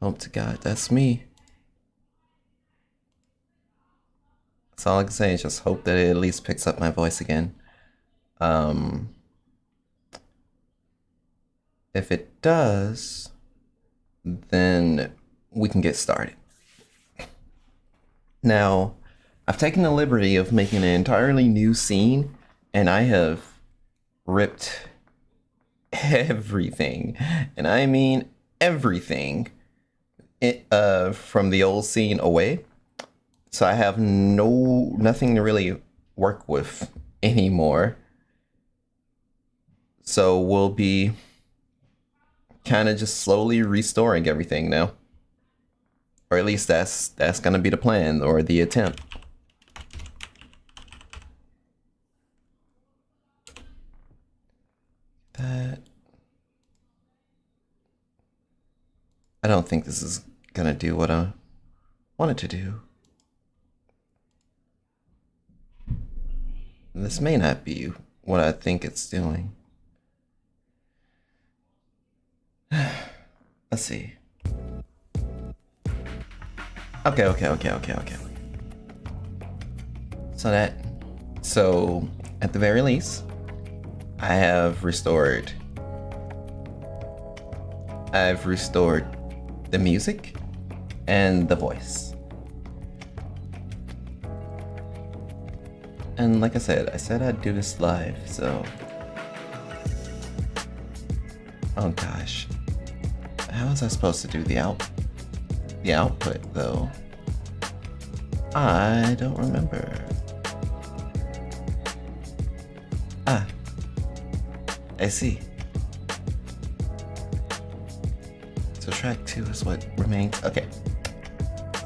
Hope to God that's me. That's all I can say is just hope that it at least picks up my voice again. Um, if it does, then we can get started. Now, I've taken the liberty of making an entirely new scene, and I have ripped everything, and I mean everything, from the old scene away. So I have nothing to really work with anymore. So we'll be kind of just slowly restoring everything now. Or at least that's gonna be the plan or the attempt. That I don't think this is gonna do what I wanted to do. This may not be what I think it's doing. Let's see. Okay. So at the very least, I have restored. I've restored the music and the voice. And like I said I'd do this live, so. Oh gosh. How was I supposed to do the output though? I don't remember. Ah, I see. So track 2 is what remains. Okay.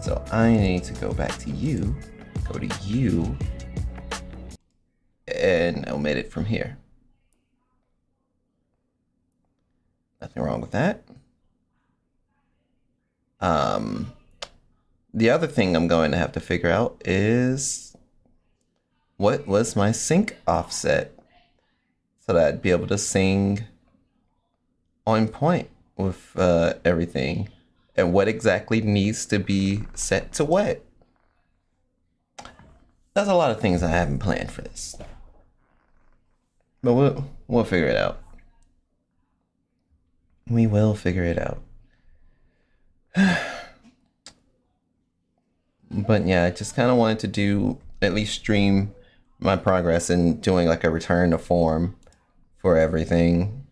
So I need to go back to you, go to you, and omit it from here. Nothing wrong with that. The other thing I'm going to have to figure out is what was my sync offset so that I'd be able to sing on point with everything, and what exactly needs to be set to what. There's a lot of things I haven't planned for this, but we'll figure it out. We will figure it out. But yeah, I just kind of wanted to do, at least stream my progress in doing like a return to form for everything.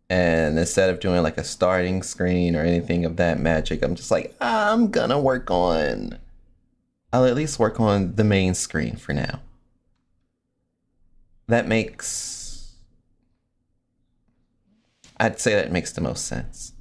And instead of doing like a starting screen or anything of that magic, I'm just like, I'll at least work on the main screen for now. I'd say that makes the most sense.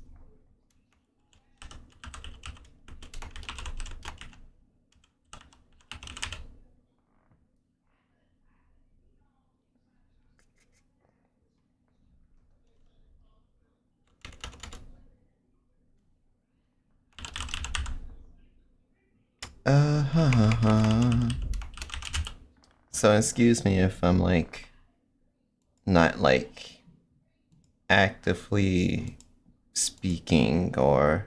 So excuse me if I'm like not like actively speaking, or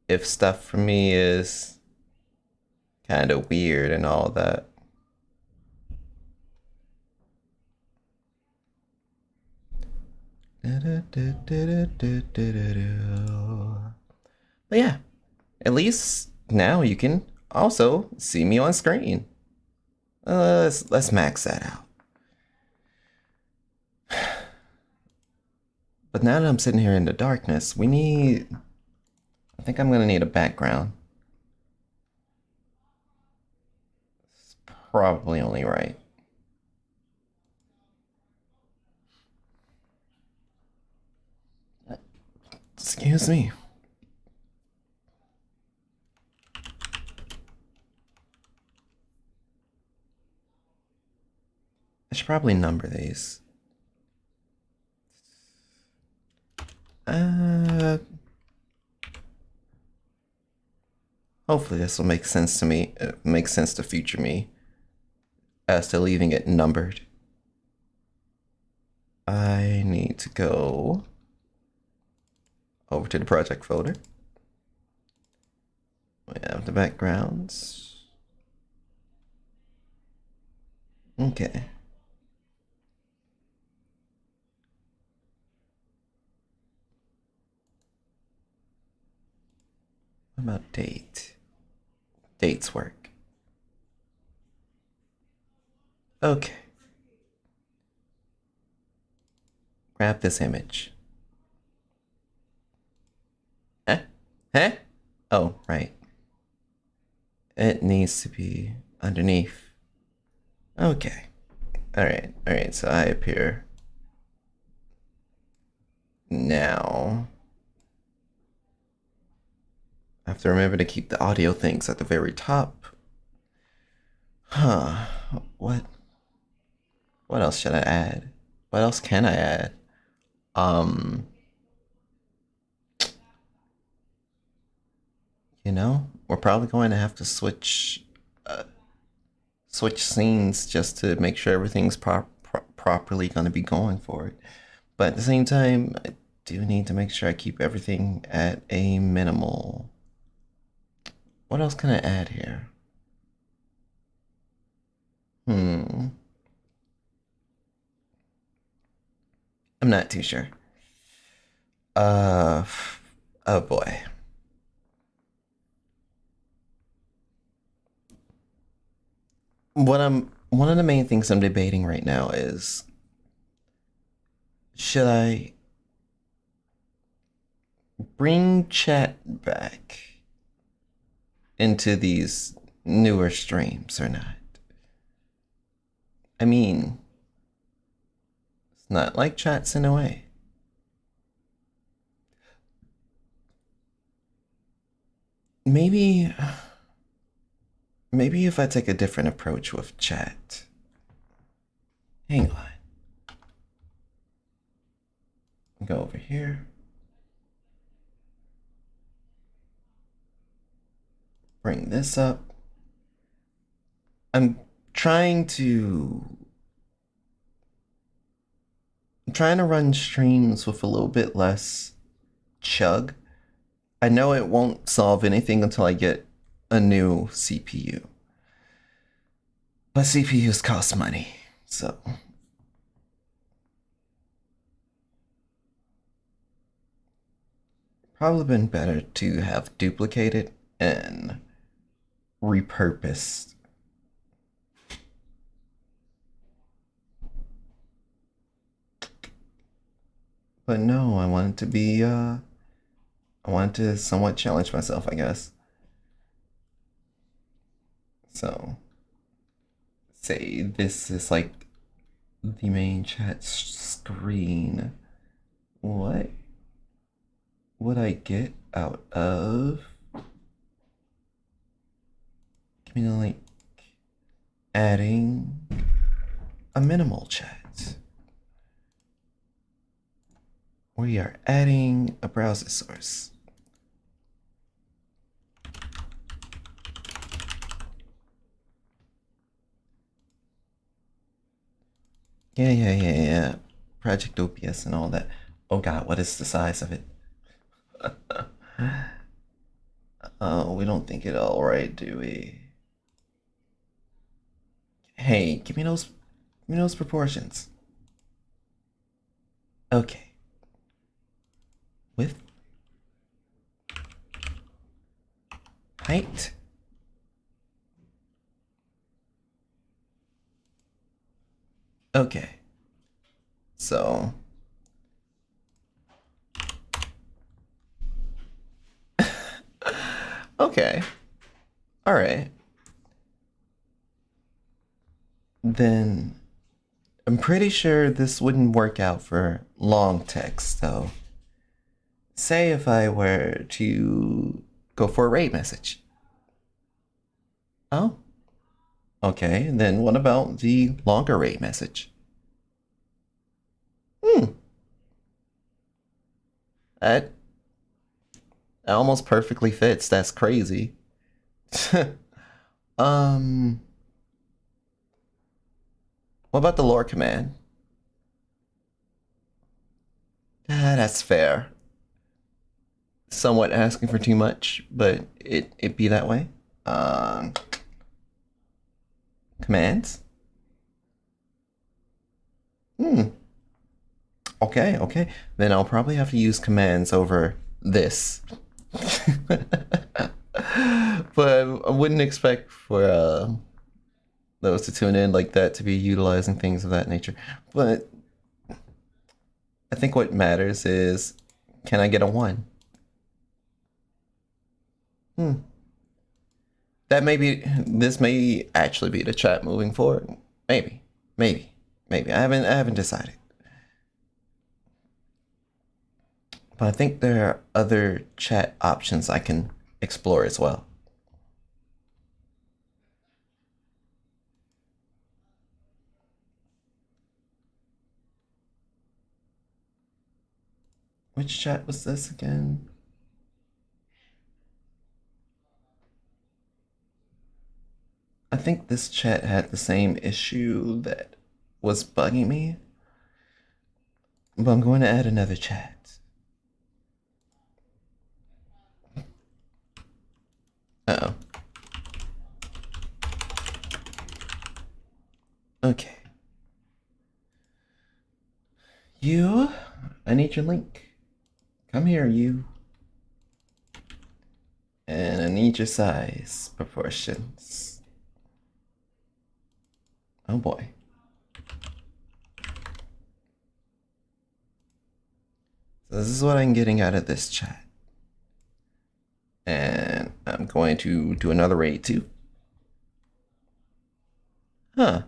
if stuff for me is kind of weird and all that. But yeah, at least now you can also see me on screen. Let's max that out. But now that I'm sitting here in the darkness, I think I'm gonna need a background. It's probably only right. Excuse me. I should probably number these. Hopefully this will make sense to me. Make sense to future me as to leaving it numbered. I need to go over to the project folder. We have the backgrounds. Okay. What about date? Dates work. Okay. Grab this image. Huh? Huh? Oh, right. It needs to be underneath. Okay. Alright, so I appear now. I have to remember to keep the audio things at the very top. Huh. What else should I add? What else can I add? You know, we're probably going to have to switch scenes just to make sure everything's properly going to be going for it. But at the same time, I do need to make sure I keep everything at a minimal. What else can I add here? I'm not too sure. Uh, oh boy. One of the main things I'm debating right now is, should I bring chat back into these newer streams or not? I mean, it's not like chat's in a way. Maybe if I take a different approach with chat. Hang on. Go over here. Bring this up. I'm trying to run streams with a little bit less chug. I know it won't solve anything until I get a new CPU. But CPUs cost money, so. Probably been better to have duplicated and repurposed. But no, I wanted to be, I wanted to somewhat challenge myself, I guess. So, say this is like the main chat screen. What would I get out of? Give me the link. Adding a minimal chat. We are adding a browser source. Yeah. Project OPS and all that. Oh god, what is the size of it? Oh, we don't think it all right, do we? Hey, give me those proportions. Okay. Width. Height. Okay. So. Okay. All right. Then I'm pretty sure this wouldn't work out for long text, though. Say if I were to go for a rate message. Oh. Okay, then what about the longer rate message? That almost perfectly fits. That's crazy. um, what about the lore command? Ah, that's fair. somewhat asking for too much, but it be that way. Um, Commands. Hmm. Okay, okay. Then I'll probably have to use commands over this. But I wouldn't expect for those to tune in like that to be utilizing things of that nature. But I think what matters is, can I get a one? Hmm. That may be, this may actually be the chat moving forward. Maybe, maybe, maybe. I haven't decided. But I think there are other chat options I can explore as well. Which chat was this again? I think this chat had the same issue that was bugging me. But I'm going to add another chat. Uh-oh. Okay. You, I need your link. Come here, you. And I need your size proportions. Oh boy. So this is what I'm getting out of this chat. And I'm going to do another raid too. Huh.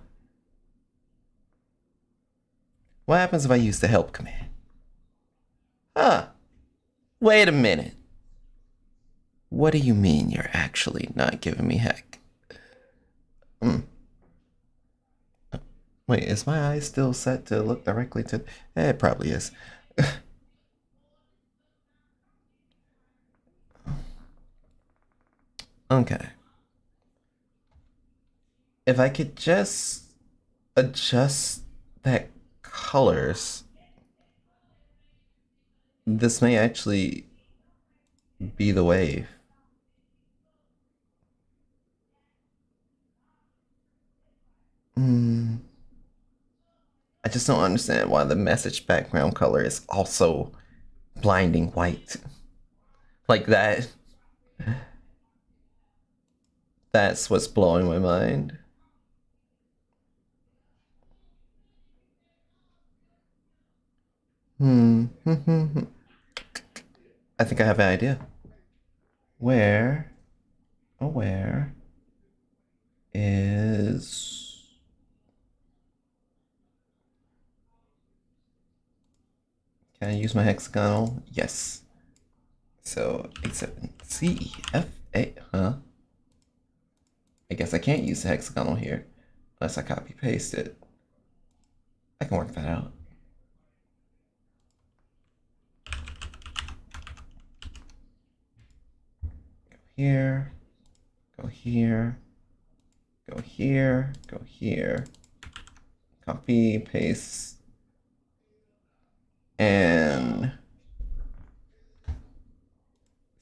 What happens if I use the help command? Huh. Wait a minute. What do you mean you're actually not giving me heck? Hmm. Wait, is my eye still set to look directly to? It probably is. Okay. If I could just adjust that colors, this may actually be the wave. Hmm. I just don't understand why the message background color is also blinding white. Like that. That's what's blowing my mind. Hmm. I think I have an idea. Where, where is... Can I use my hexagonal? Yes. So, except C, F, A, huh? I guess I can't use the hexagonal here unless I copy paste it. I can work that out. Go here, go here, go here, go here. Copy, paste, and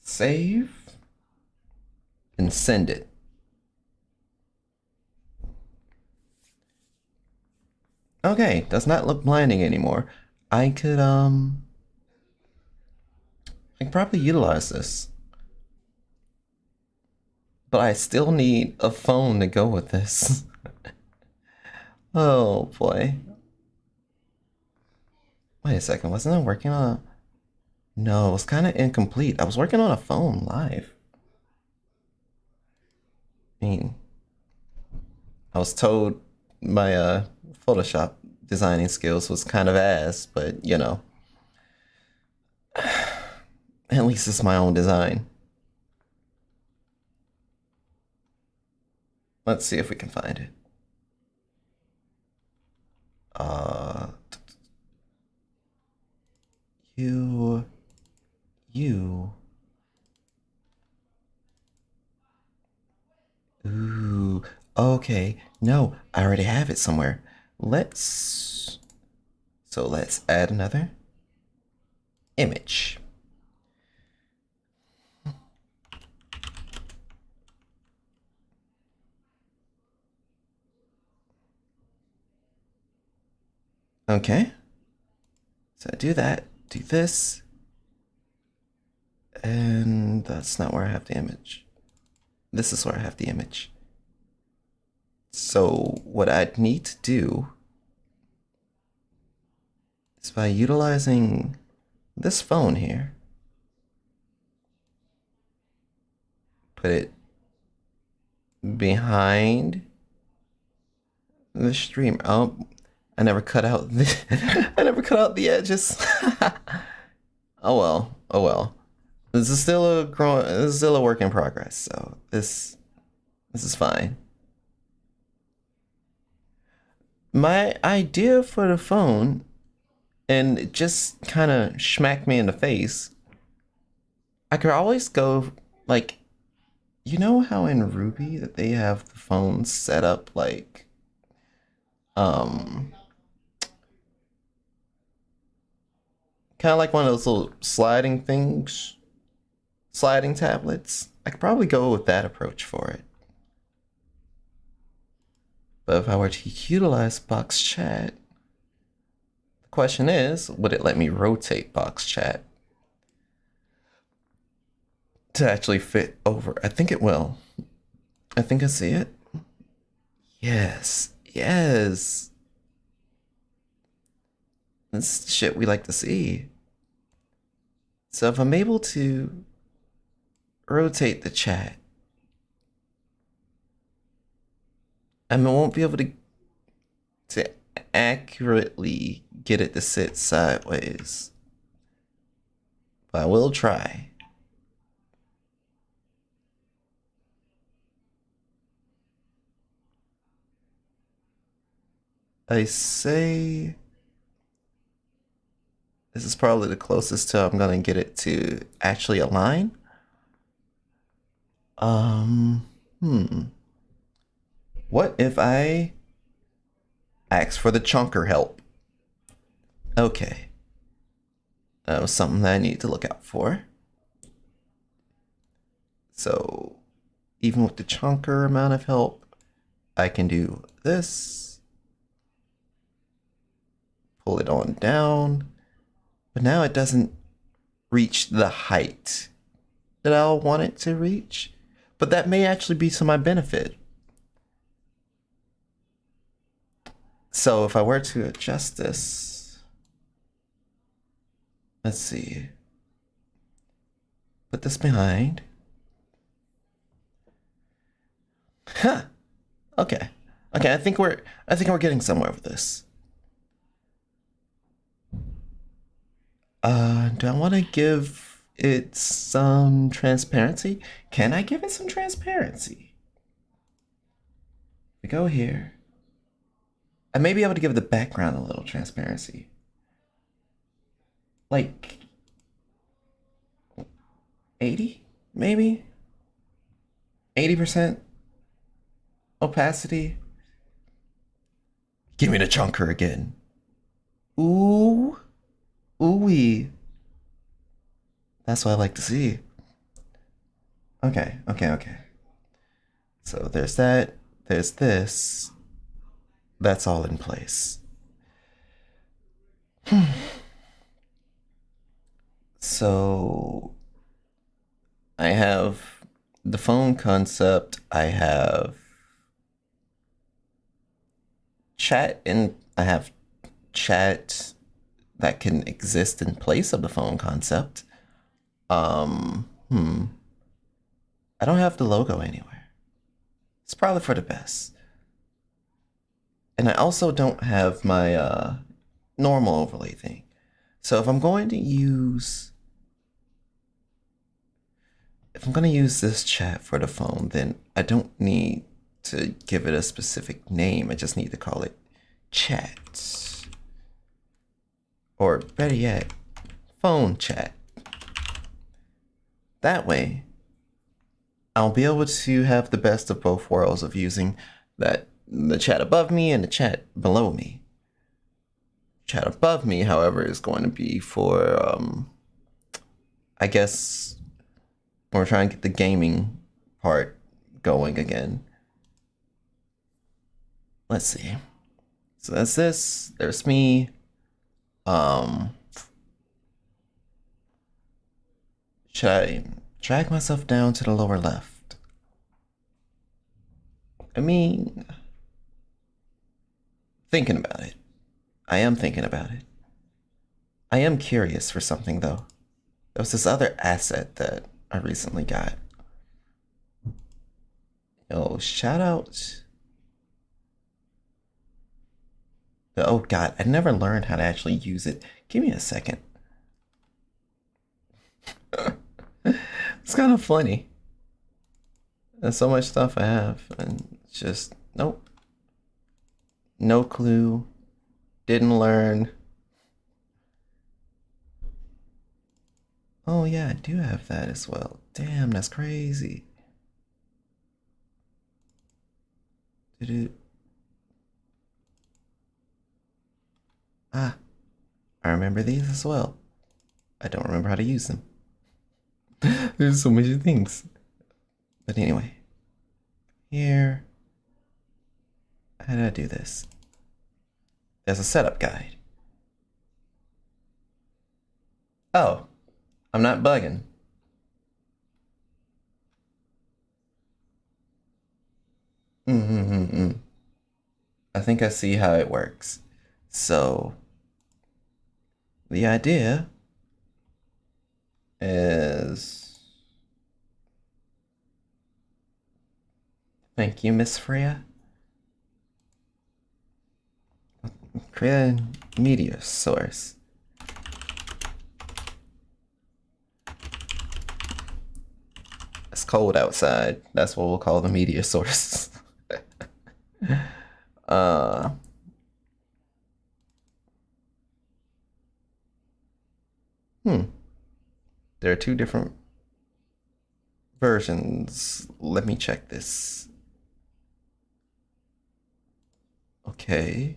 save and send it. Okay, does not look blinding anymore. I could probably utilize this. But I still need a phone to go with this. Oh boy. Wait a second, wasn't I working on a... No, it was kind of incomplete. I was working on a phone live. I mean, I was told my Photoshop designing skills was kind of ass, but you know, at least it's my own design. Let's see if we can find it. Uh, you, you. Ooh, okay. No, I already have it somewhere. Let's, so let's add another image. Okay. So I do that, do this, and that's not where I have the image. This is where I have the image. So what I'd need to do is by utilizing this phone here, put it behind the stream. Oh, I never cut out the I never cut out the edges. Oh well. Oh well. This is still a work in progress, so this is fine. My idea for the phone, and it just kind of smacked me in the face. I could always go like, you know how in Ruby that they have the phone set up like um kind of like one of those little sliding things, sliding tablets. I could probably go with that approach for it. But if I were to utilize box chat, the question is, would it let me rotate box chat to actually fit over? I think it will. I think I see it. Yes, yes. This shit we like to see. So if I'm able to rotate the chat, I won't be able to accurately get it to sit sideways. But I will try. I say this is probably the closest to I'm gonna get it to actually align. What if I ask for the chunker help? Okay. That was something that I need to look out for. So even with the chunker amount of help, I can do this. Pull it on down. But now it doesn't reach the height that I'll want it to reach. But that may actually be to my benefit. So if I were to adjust this, let's see. Put this behind. Huh. Okay. Okay, I think we're getting somewhere with this. Do I want to give it some transparency? Can I give it some transparency? We go here. I may be able to give the background a little transparency. Like 80, maybe? 80% opacity. Give me the chunker again. Ooh. Ooh-wee. That's what I like to see. Okay, okay, okay. So there's that. There's this. That's all in place. So I have the phone concept. I have chat, and I have chat that can exist in place of the phone concept. I don't have the logo anywhere. It's probably for the best. And I also don't have my normal overlay thing. So if I'm going to use this chat for the phone, then I don't need to give it a specific name. I just need to call it chat. Or better yet, phone chat. That way, I'll be able to have the best of both worlds of using the chat above me and the chat below me. Chat above me, however, is going to be for, I guess, we're trying to get the gaming part going again. Let's see. So that's this. There's me. Um, should I drag myself down to the lower left? I mean, thinking about it. I am thinking about it. I am curious for something though. There was this other asset that I recently got. Yo, shout out. Oh God, I never learned how to actually use it. Give me a second. It's kind of funny. There's so much stuff I have, and it's just nope. No clue. Didn't learn. Oh yeah, I do have that as well. Damn, that's crazy. Did it? Ah, I remember these as well. I don't remember how to use them. There's so many things. But anyway, here. How did I do this? There's a setup guide. Oh, I'm not bugging. Mm-hmm. I think I see how it works. So, the idea is... Thank you, Miss Freya. Create a meteor source. It's cold outside. That's what we'll call the meteor source. uh... There are two different versions. Let me check this. Okay.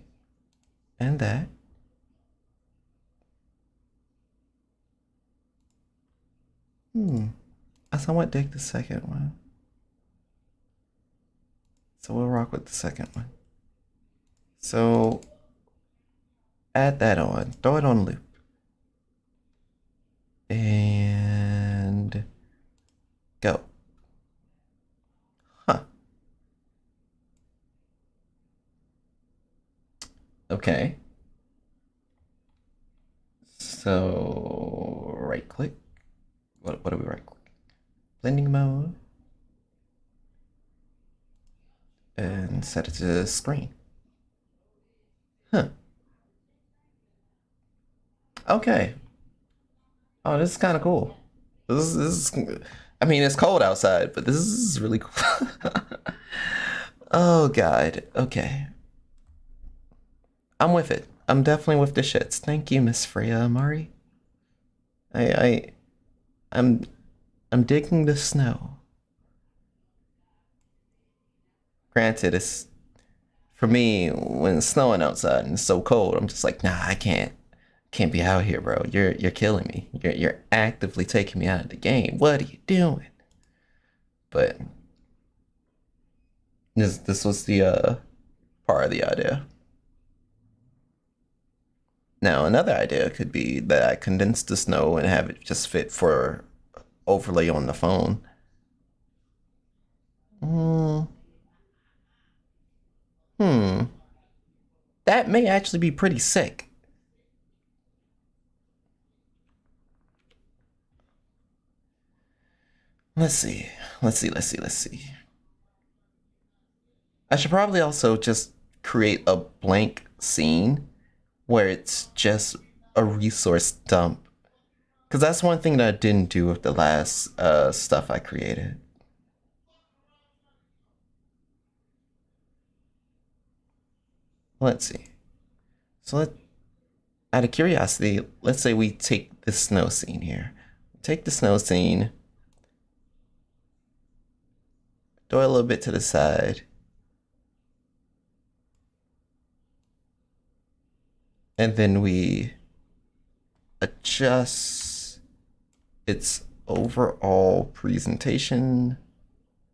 And that. I somewhat dig the second one. So we'll rock with the second one. So add that on. Throw it on loop. And go. Huh. Okay. So right click. What do we right click? Blending mode. And set it to screen. Huh. Okay. Oh, this is kind of cool. This is, I mean, it's cold outside, but this is really cool. Oh, God. Okay. I'm with it. I'm definitely with the shits. Thank you, Miss Freya Amari. I'm digging the snow. Granted, it's for me when it's snowing outside and it's so cold. I'm just like, nah, I can't be out here, bro. You're killing me. You're actively taking me out of the game. What are you doing? But this was the part of the idea. Now another idea could be that I condense the snow and have it just fit for overlay on the phone. That may actually be pretty sick. Let's see. I should probably also just create a blank scene where it's just a resource dump. Because that's one thing that I didn't do with the last stuff I created. Let's see. So out of curiosity, let's say we take the snow scene here. Take the snow scene. Throw it a little bit to the side. And then we adjust its overall presentation.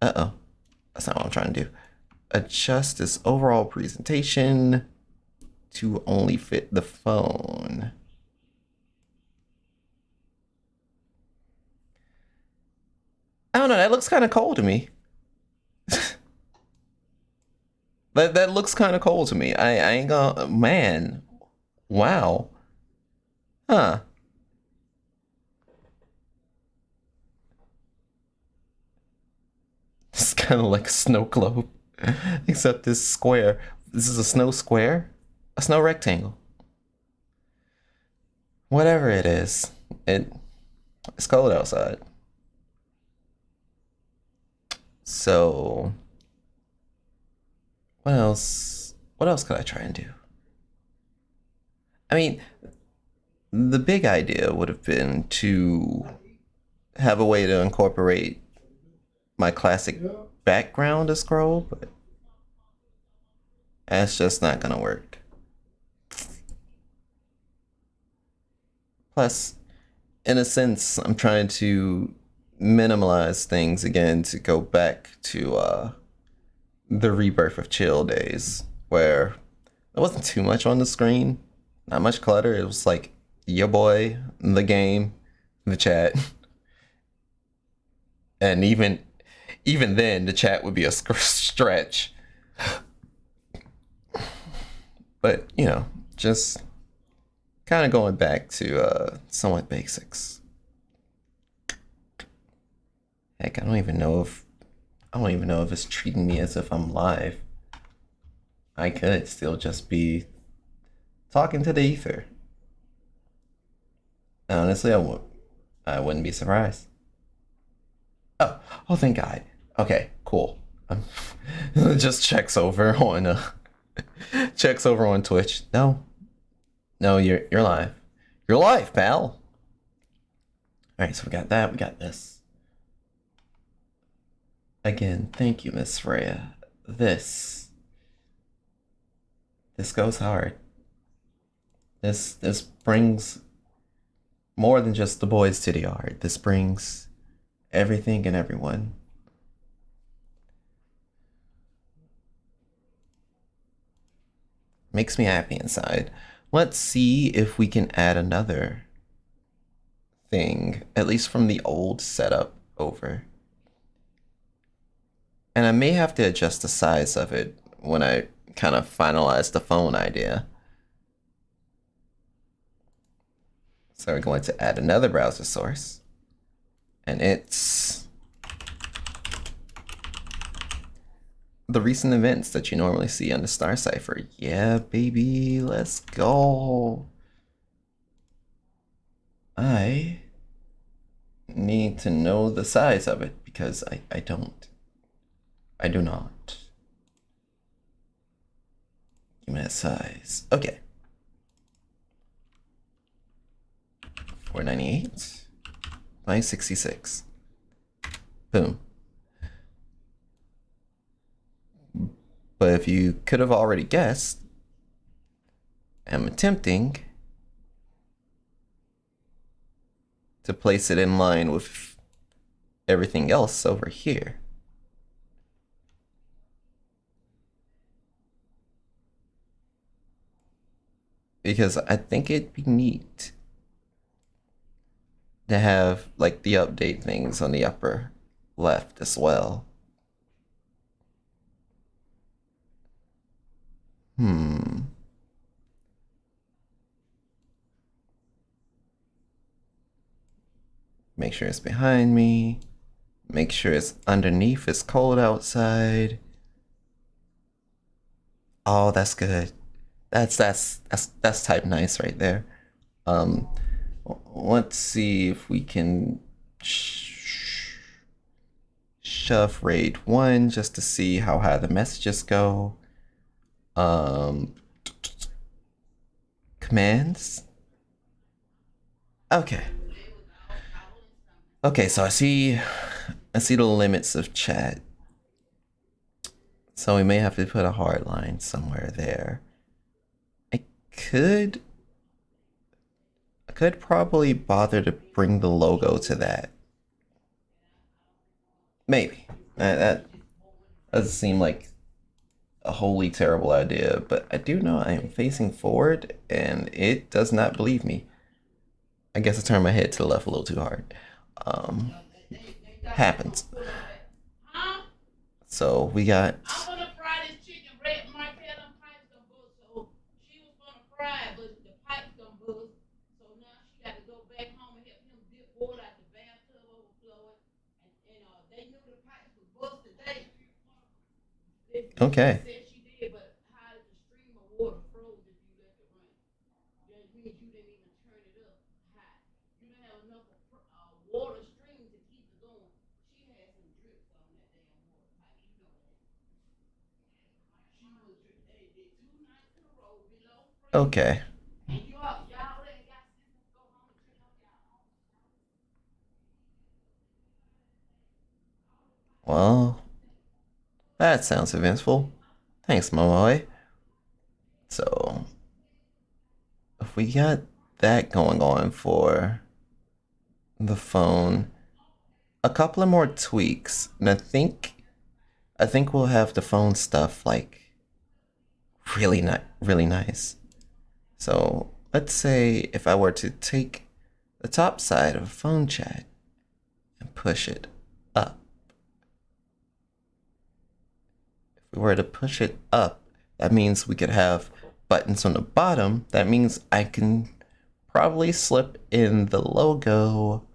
That's not what I'm trying to do. Adjust its overall presentation. to only fit the phone. I don't know, that looks kind of cold to me. That looks kind of cold to me. I ain't gonna, man. Wow. Huh. It's kind of like a snow globe, except this square. This is a snow square, a snow rectangle. Whatever it is, it's cold outside. So, what else? What else could I try and do? I mean, the big idea would have been to have a way to incorporate my classic background to scroll, but that's just not gonna work. Plus, in a sense, I'm trying to minimize things again to go back to the rebirth of chill days, where there wasn't too much on the screen, not much clutter. It was like your boy, the game, the chat, and even then, the chat would be a stretch. But you know, just kind of going back to somewhat basics. Heck, I don't even know if it's treating me as if I'm live. I could still just be talking to the ether. Honestly, I wouldn't be surprised. Oh, thank God. Okay, cool. Just checks over on Twitch. No, you're live. You're live, pal. All right, so we got that. We got this. Again, thank you, Miss Freya. This goes hard. This brings more than just the boys to the yard. This brings everything and everyone. Makes me happy inside. Let's see if we can add another thing, at least from the old setup over. And I may have to adjust the size of it when I kind of finalize the phone idea. So we're going to add another browser source. And it's the recent events that you normally see on the Star Cipher. Yeah, baby, let's go. I need to know the size of it because I don't. I do not. Give me that size. Okay. 498 by 66. Boom. But if you could have already guessed, I'm attempting to place it in line with everything else over here. Because I think it'd be neat to have like the update things on the upper left as well. Make sure it's behind me. Make sure it's underneath. It's cold outside. Oh, that's good. That's type nice right there. Let's see if we can shove RAID 1 just to see how high the messages go. Commands. Okay. Okay, so I see the limits of chat. So we may have to put a hard line somewhere there. I could probably bother to bring the logo to that. Maybe. That doesn't seem like a wholly terrible idea, but I do know I am facing forward and it does not believe me. I guess I turned my head to the left a little too hard. Um, Happens. So we got. Okay. Okay. Well, that sounds eventful. Thanks, my boy. So, if we got that going on for the phone, a couple of more tweaks, and I think we'll have the phone stuff like really nice. So, let's say if I were to take the top side of phone chat and push it up. If we were to push it up, that means we could have buttons on the bottom. That means I can probably slip in the logo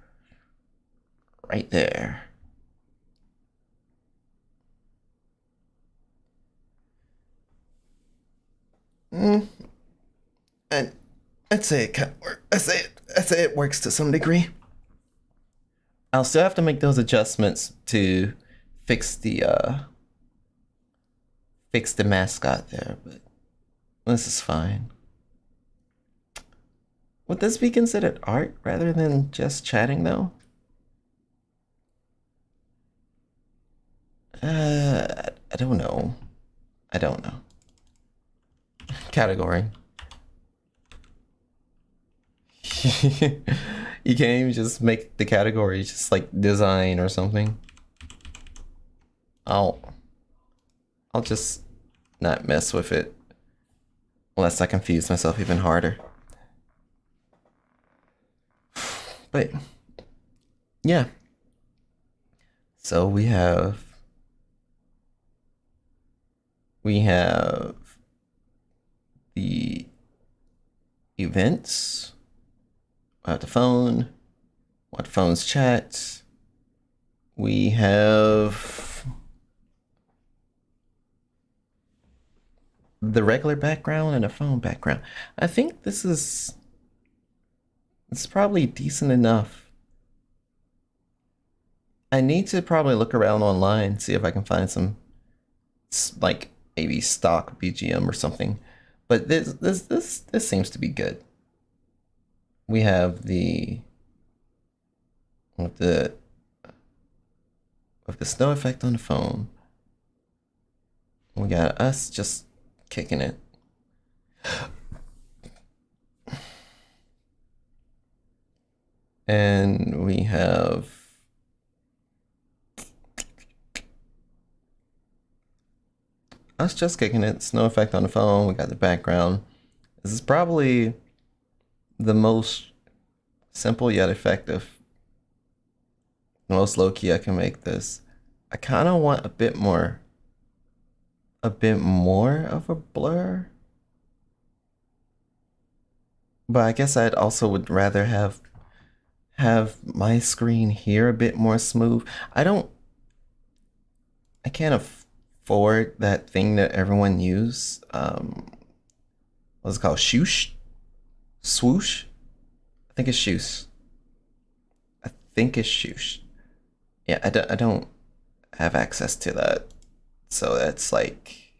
right there. Mm, and I'd say it kind of work. I say it works to some degree. I'll still have to make those adjustments to fix the uh fix the mascot there, but this is fine. Would this be considered art rather than just chatting though? I don't know. I don't know. Category. You can't even just make the category just like design or something. I'll I'll just not mess with it unless I confuse myself even harder. But yeah. So we have the events, we have the phone, what phones chat. We have the regular background and a phone background. I think it's probably decent enough. I need to probably look around online, see if I can find some like maybe stock BGM or something. But this seems to be good. We have with the with the snow effect on the phone. We got us just kicking it. And we have us just kicking it. Snow effect on the phone. We got the background. This is probably the most simple yet effective. The most low key I can make this. I kind of want a bit more of a blur. But I guess I'd also would rather have my screen here a bit more smooth. I can't afford that thing that everyone use. What's it called? Shoosh? Swoosh? I think it's shoosh. I think it's shoosh. Yeah, I don't have access to that. So that's like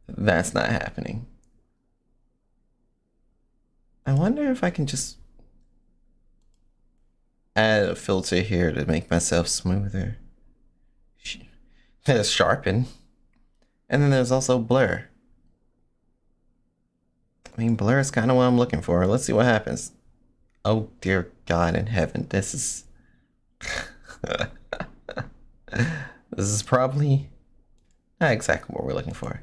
that's not happening. I wonder if I can just add a filter here to make myself smoother. There's sharpen. And then there's also blur. I mean, blur is kind of what I'm looking for. Let's see what happens. Oh, dear God in heaven. This is... this is probably Not exactly what we're looking for.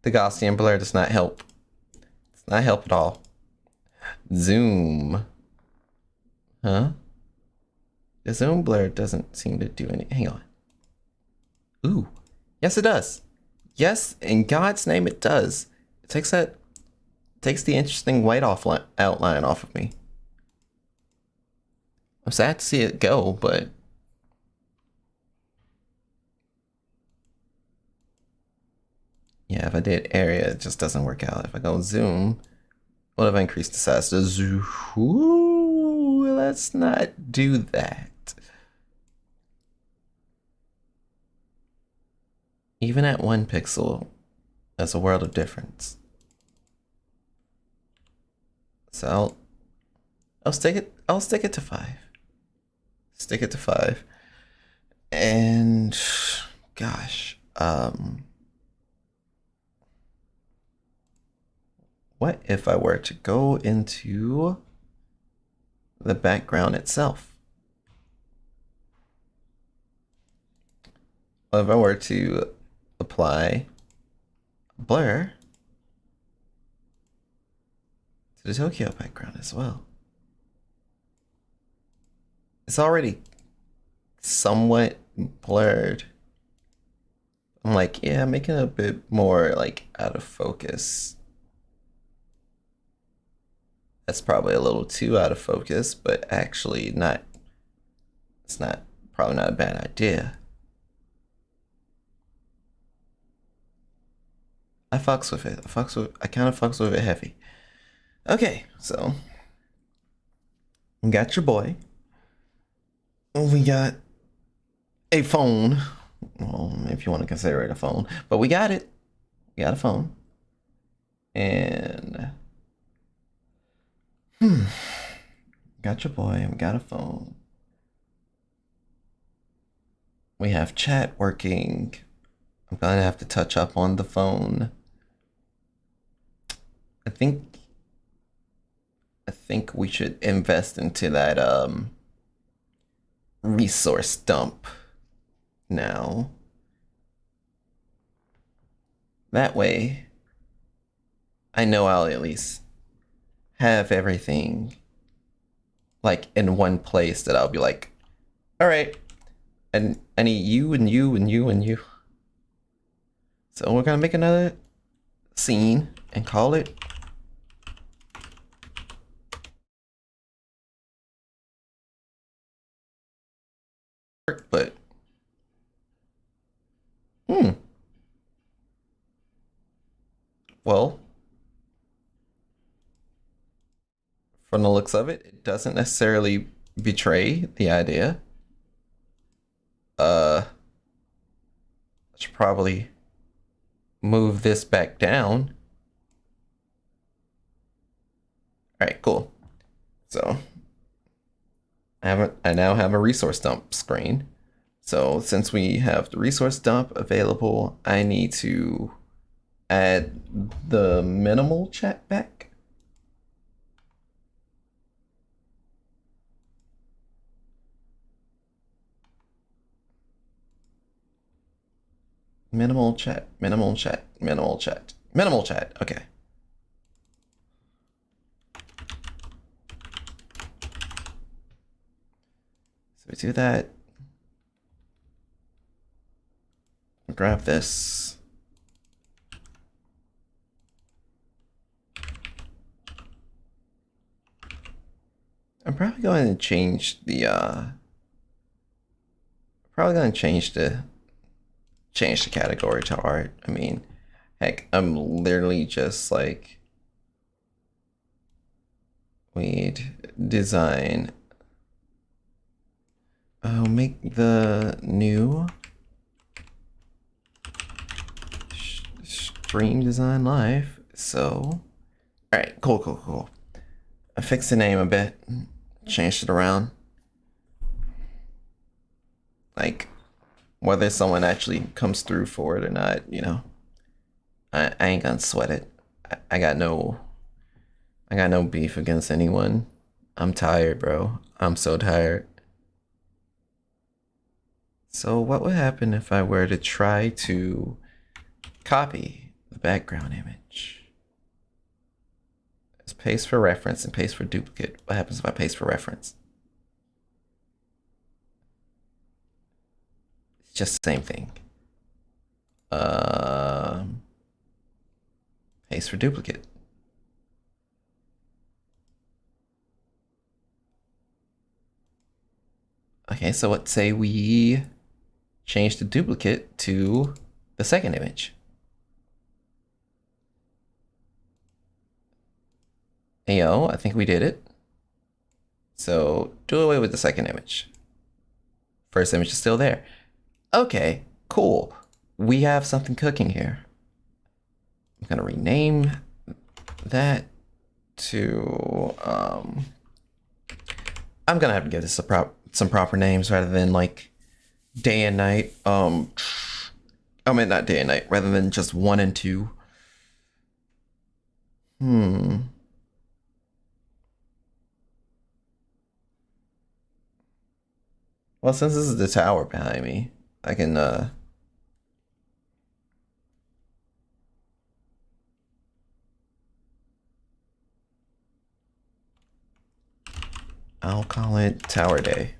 The Gaussian blur does not help. Does not help at all. Zoom. Huh? The zoom blur doesn't seem to do any. Hang on. Ooh. Yes, it does. Yes, in God's name, it does. It takes the interesting white outline off of me. I'm sad to see it go, but yeah, if I did area, it just doesn't work out. If I go zoom, what if I increase the size to zoom? Ooh, let's not do that. Even at 1 pixel, that's a world of difference. So I'll stick it to 5. Stick it to 5. And gosh, what if I were to go into the background itself? What if I were to apply blur to the Tokyo background as well? It's already somewhat blurred. I'm like, yeah, making it a bit more like out of focus. That's probably a little too out of focus, but actually not. It's not probably not a bad idea. I fucks with it. I kind of fucks with it heavy. Okay, so we got your boy. We got a phone. Well, if you want to consider it a phone, but we got it. We got a phone. And got your boy, and we got a phone. We have chat working. I'm gonna have to touch up on the phone. I think we should invest into that resource dump now. That way, I know I'll at least have everything like in one place that I'll be like, all right, and I need you and you and you and you. So we're gonna make another scene and call it but well, from the looks of it, it doesn't necessarily betray the idea. I should probably move this back down. All right, cool. So I now have a resource dump screen. So since we have the resource dump available, I need to add the minimal chat back. Minimal chat, minimal chat, minimal chat, minimal chat. Okay. So we do that. Grab this. I'm probably going to change the change the category to art. I mean, heck, I'm literally just like we'd design. Oh, make the new stream design live. So, all right, cool. I fixed the name a bit, changed it around. Like, whether someone actually comes through for it or not, you know, I ain't gonna sweat it. I got no beef against anyone. I'm tired, bro. I'm so tired. So what would happen if I were to try to copy the background image? It's paste for reference and paste for duplicate. What happens if I paste for reference? It's just the same thing. Paste for duplicate. Okay, so let's say we change the duplicate to the second image. Yo, I think we did it. So do away with the second image. First image is still there. Okay, cool. We have something cooking here. I'm gonna rename that to, I'm gonna have to give this some proper names rather than like day and night. I mean, not day and night, rather than just 1 and 2. Well, since this is the tower behind me, I can, I'll call it Tower Day.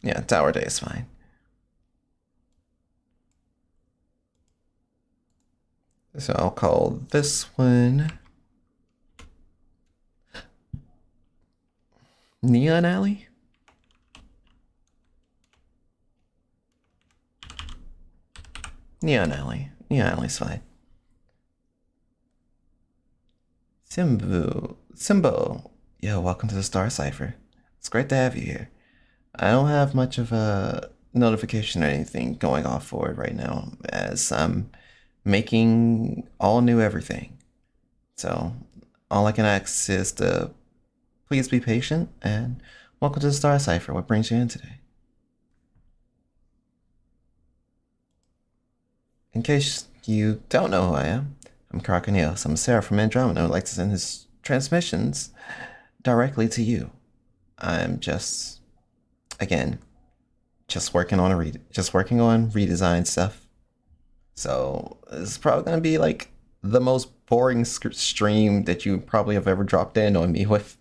Yeah, Tower Day is fine. So I'll call this one Neon Alley. Neon Alley's fine. Simbo. Yo, welcome to the Star Cipher. It's great to have you here. I don't have much of a notification or anything going off for it right now, as I'm making all new everything. So all I can ask is to please be patient and welcome to the Star Cipher. What brings you in today? In case you don't know who I am, I'm Croconios. I'm Sarah from Andromeda. I'd like to send his transmissions directly to you. I'm just, again, just working on redesign stuff. So this is probably gonna be like the most boring stream that you probably have ever dropped in on me with.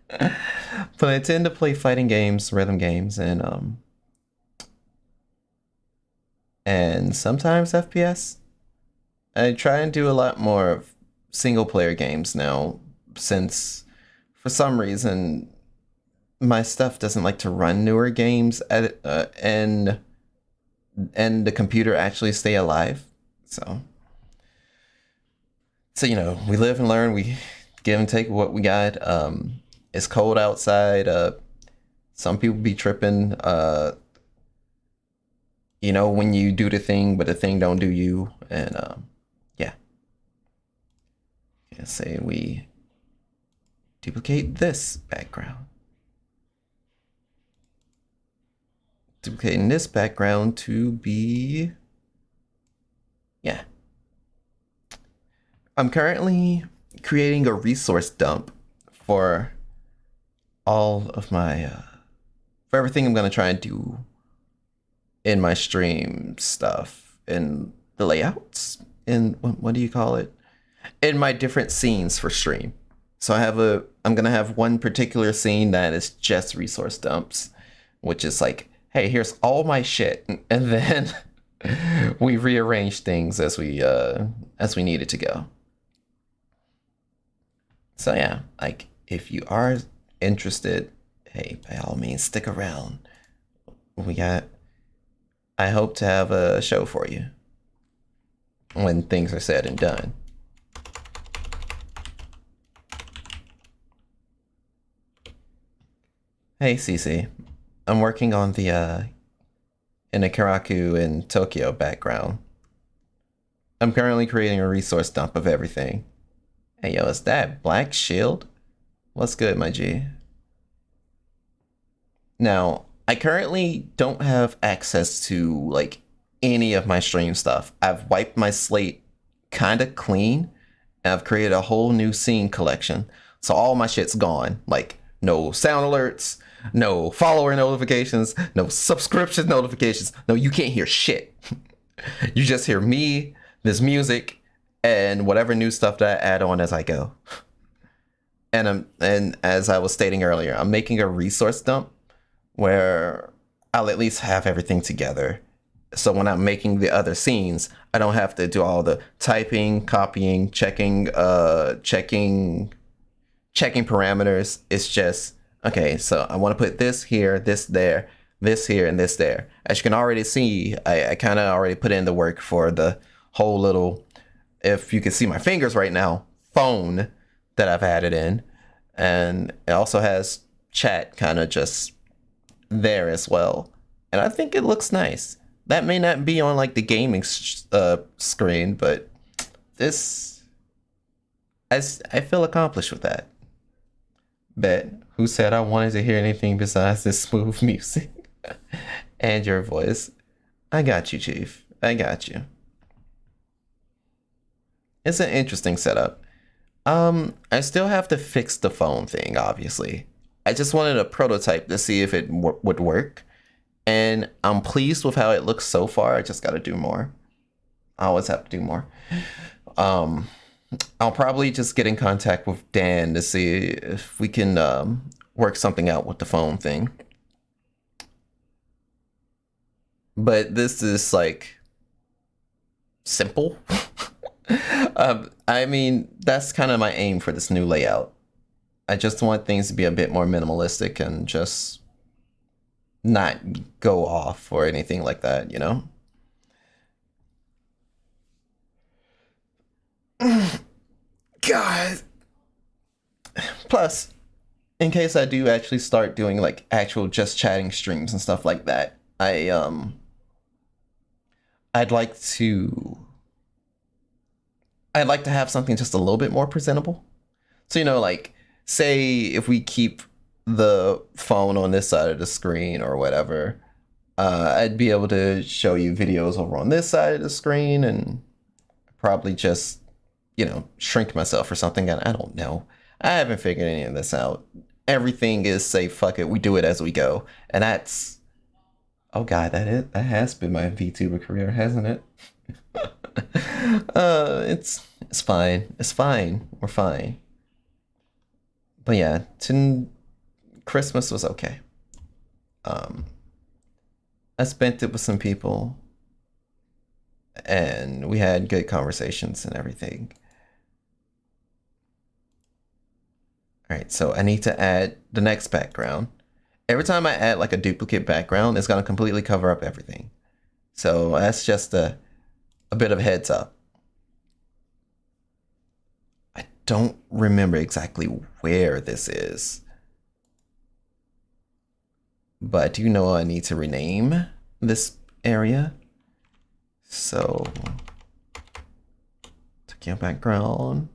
But I tend to play fighting games, rhythm games, and sometimes FPS. I try and do a lot more of single player games now, since for some reason my stuff doesn't like to run newer games at and the computer actually stay alive. So you know, we live and learn, we give and take what we got. It's cold outside. Some people be tripping, you know, when you do the thing but the thing don't do you. And yeah, let's say we duplicate this background, duplicating this background to be, yeah. I'm currently creating a resource dump for all of my for everything I'm gonna try and do in my stream stuff, in the layouts, in what do you call it, in my different scenes for stream. So I'm gonna have one particular scene that is just resource dumps, which is like, hey, here's all my shit, and then we rearrange things as we need it to go. So yeah, like if you are interested, hey, by all means stick around. I hope to have a show for you when things are said and done. Hey CC, I'm working on the Inakaraku in Tokyo background. I'm currently creating a resource dump of everything. Hey yo, is that Black Shield? What's good, my G? Now, I currently don't have access to like any of my stream stuff. I've wiped my slate kind of clean, and I've created a whole new scene collection. So all my shit's gone. Like no sound alerts, no follower notifications, no subscription notifications. No, you can't hear shit. You just hear me, this music, and whatever new stuff that I add on as I go. And as I was stating earlier, I'm making a resource dump where I'll at least have everything together. So when I'm making the other scenes, I don't have to do all the typing, copying, checking parameters. It's just, okay, so I want to put this here, this there, this here, and this there. As you can already see, I kind of already put in the work for the whole little, if you can see my fingers right now, phone that I've added in. And it also has chat kind of just there as well. And I think it looks nice. That may not be on like the gaming screen, but this, I feel accomplished with that. Bet. Who said I wanted to hear anything besides this smooth music? And your voice. I got you, Chief. I got you. It's an interesting setup. I still have to fix the phone thing, obviously. I just wanted a prototype to see if it would work. And I'm pleased with how it looks so far. I just got to do more. I always have to do more. I'll probably just get in contact with Dan to see if we can work something out with the phone thing. But this is like simple. I mean, that's kind of my aim for this new layout. I just want things to be a bit more minimalistic and just not go off or anything like that, you know? God. Plus, in case I do actually start doing like actual just chatting streams and stuff like that, I'd like to have something just a little bit more presentable. So, you know, like, say if we keep the phone on this side of the screen or whatever, I'd be able to show you videos over on this side of the screen and probably just, you know, shrink myself or something. I don't know. I haven't figured any of this out. Everything is say, fuck it, we do it as we go. And that's, oh God, that has been my VTuber career, hasn't it? It's fine. It's fine. We're fine. But yeah, Christmas was okay. I spent it with some people and we had good conversations and everything. All right, so I need to add the next background. Every time I add like a duplicate background, it's gonna completely cover up everything. So that's just a bit of a heads up. I don't remember exactly where this is, but I do know I need to rename this area. So, take your background.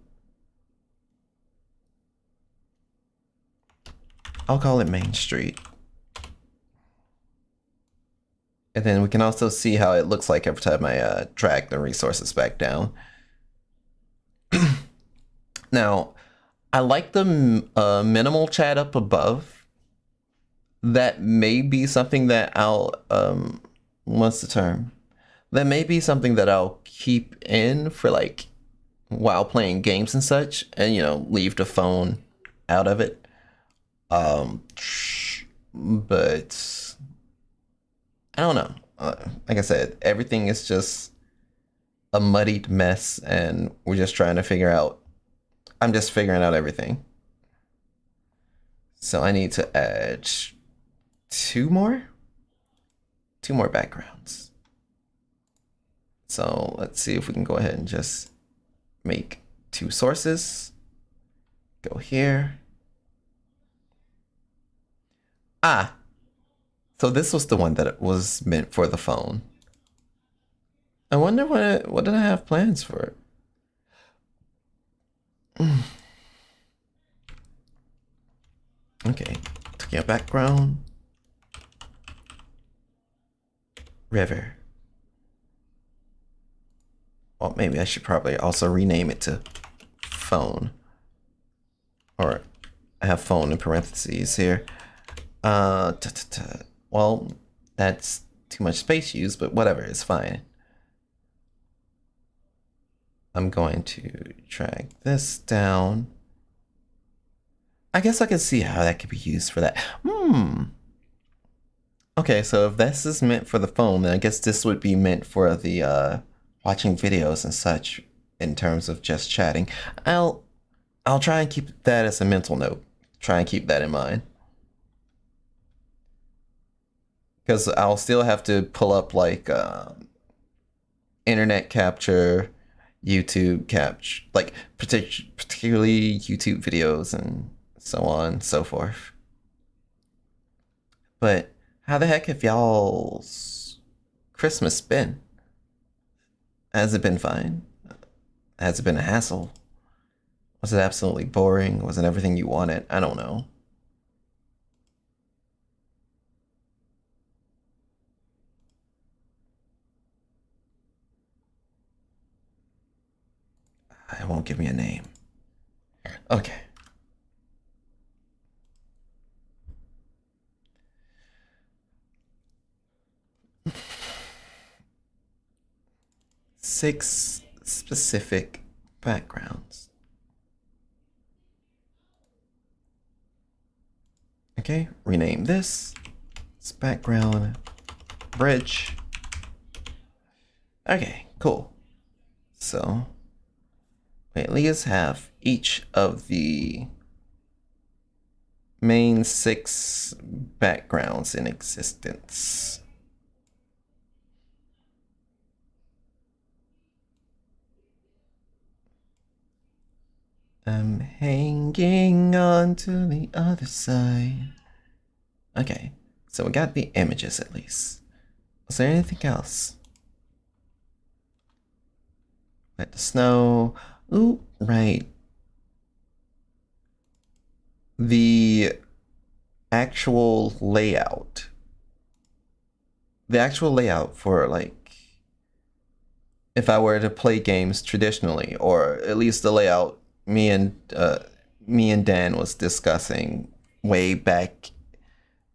I'll call it Main Street. And then we can also see how it looks like every time I drag the resources back down. Now, I like the minimal chat up above. That may be something that I'll, what's the term? That may be something that I'll keep in for like, while playing games and such, and, you know, leave the phone out of it. But I don't know. Like I said, everything is just a muddied mess, and we're just trying to figure out. I'm just figuring out everything. So I need to add two more backgrounds. So let's see if we can go ahead and just make two sources. Go here. Ah, so this was the one that was meant for the phone. I wonder what did I have plans for it? Okay, took your background. River. Well, maybe I should probably also rename it to phone. Or I have phone in parentheses here. Well, that's too much space used, but whatever, it's fine. I'm going to drag this down. I guess I can see how that could be used for that. Okay, so if this is meant for the phone, then I guess this would be meant for the watching videos and such in terms of just chatting. I'll try and keep that as a mental note. Try and keep that in mind. Because I'll still have to pull up like internet capture, YouTube capture, like particularly YouTube videos and so on and so forth. But how the heck have y'all's Christmas been? Has it been fine? Has it been a hassle? Was it absolutely boring? Was it everything you wanted? I don't know. It won't give me a name. Okay. Six specific backgrounds. Okay, rename this. It's background bridge. Okay, cool. So we at least have each of the main 6 backgrounds in existence. I'm hanging on to the other side. Okay, so we got the images at least. Was there anything else? Like the snow. Ooh, right. The actual layout. The actual layout for like if I were to play games traditionally, or at least the layout me and Dan was discussing way back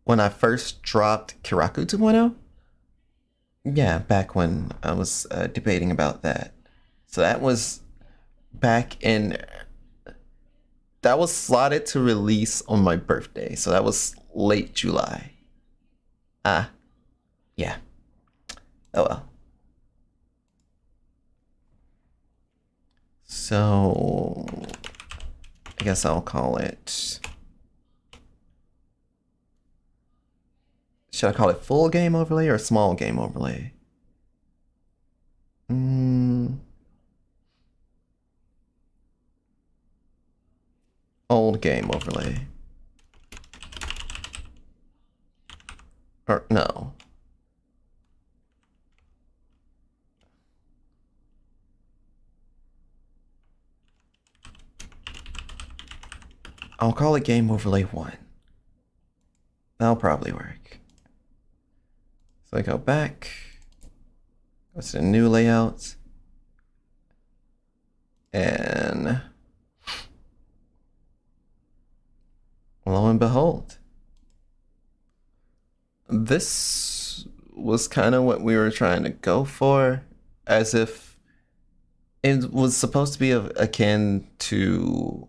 when I first dropped Kiraku 2.0. Yeah, back when I was debating about that. So that was back in. That was slotted to release on my birthday, so that was late July. Yeah. Oh well. So I guess I'll call it. Should I call it full game overlay or small game overlay? Old game overlay. Or no. I'll call it game overlay 1. That'll probably work. So I go back, go to the new layout, and lo and behold, this was kind of what we were trying to go for, as if it was supposed to be akin to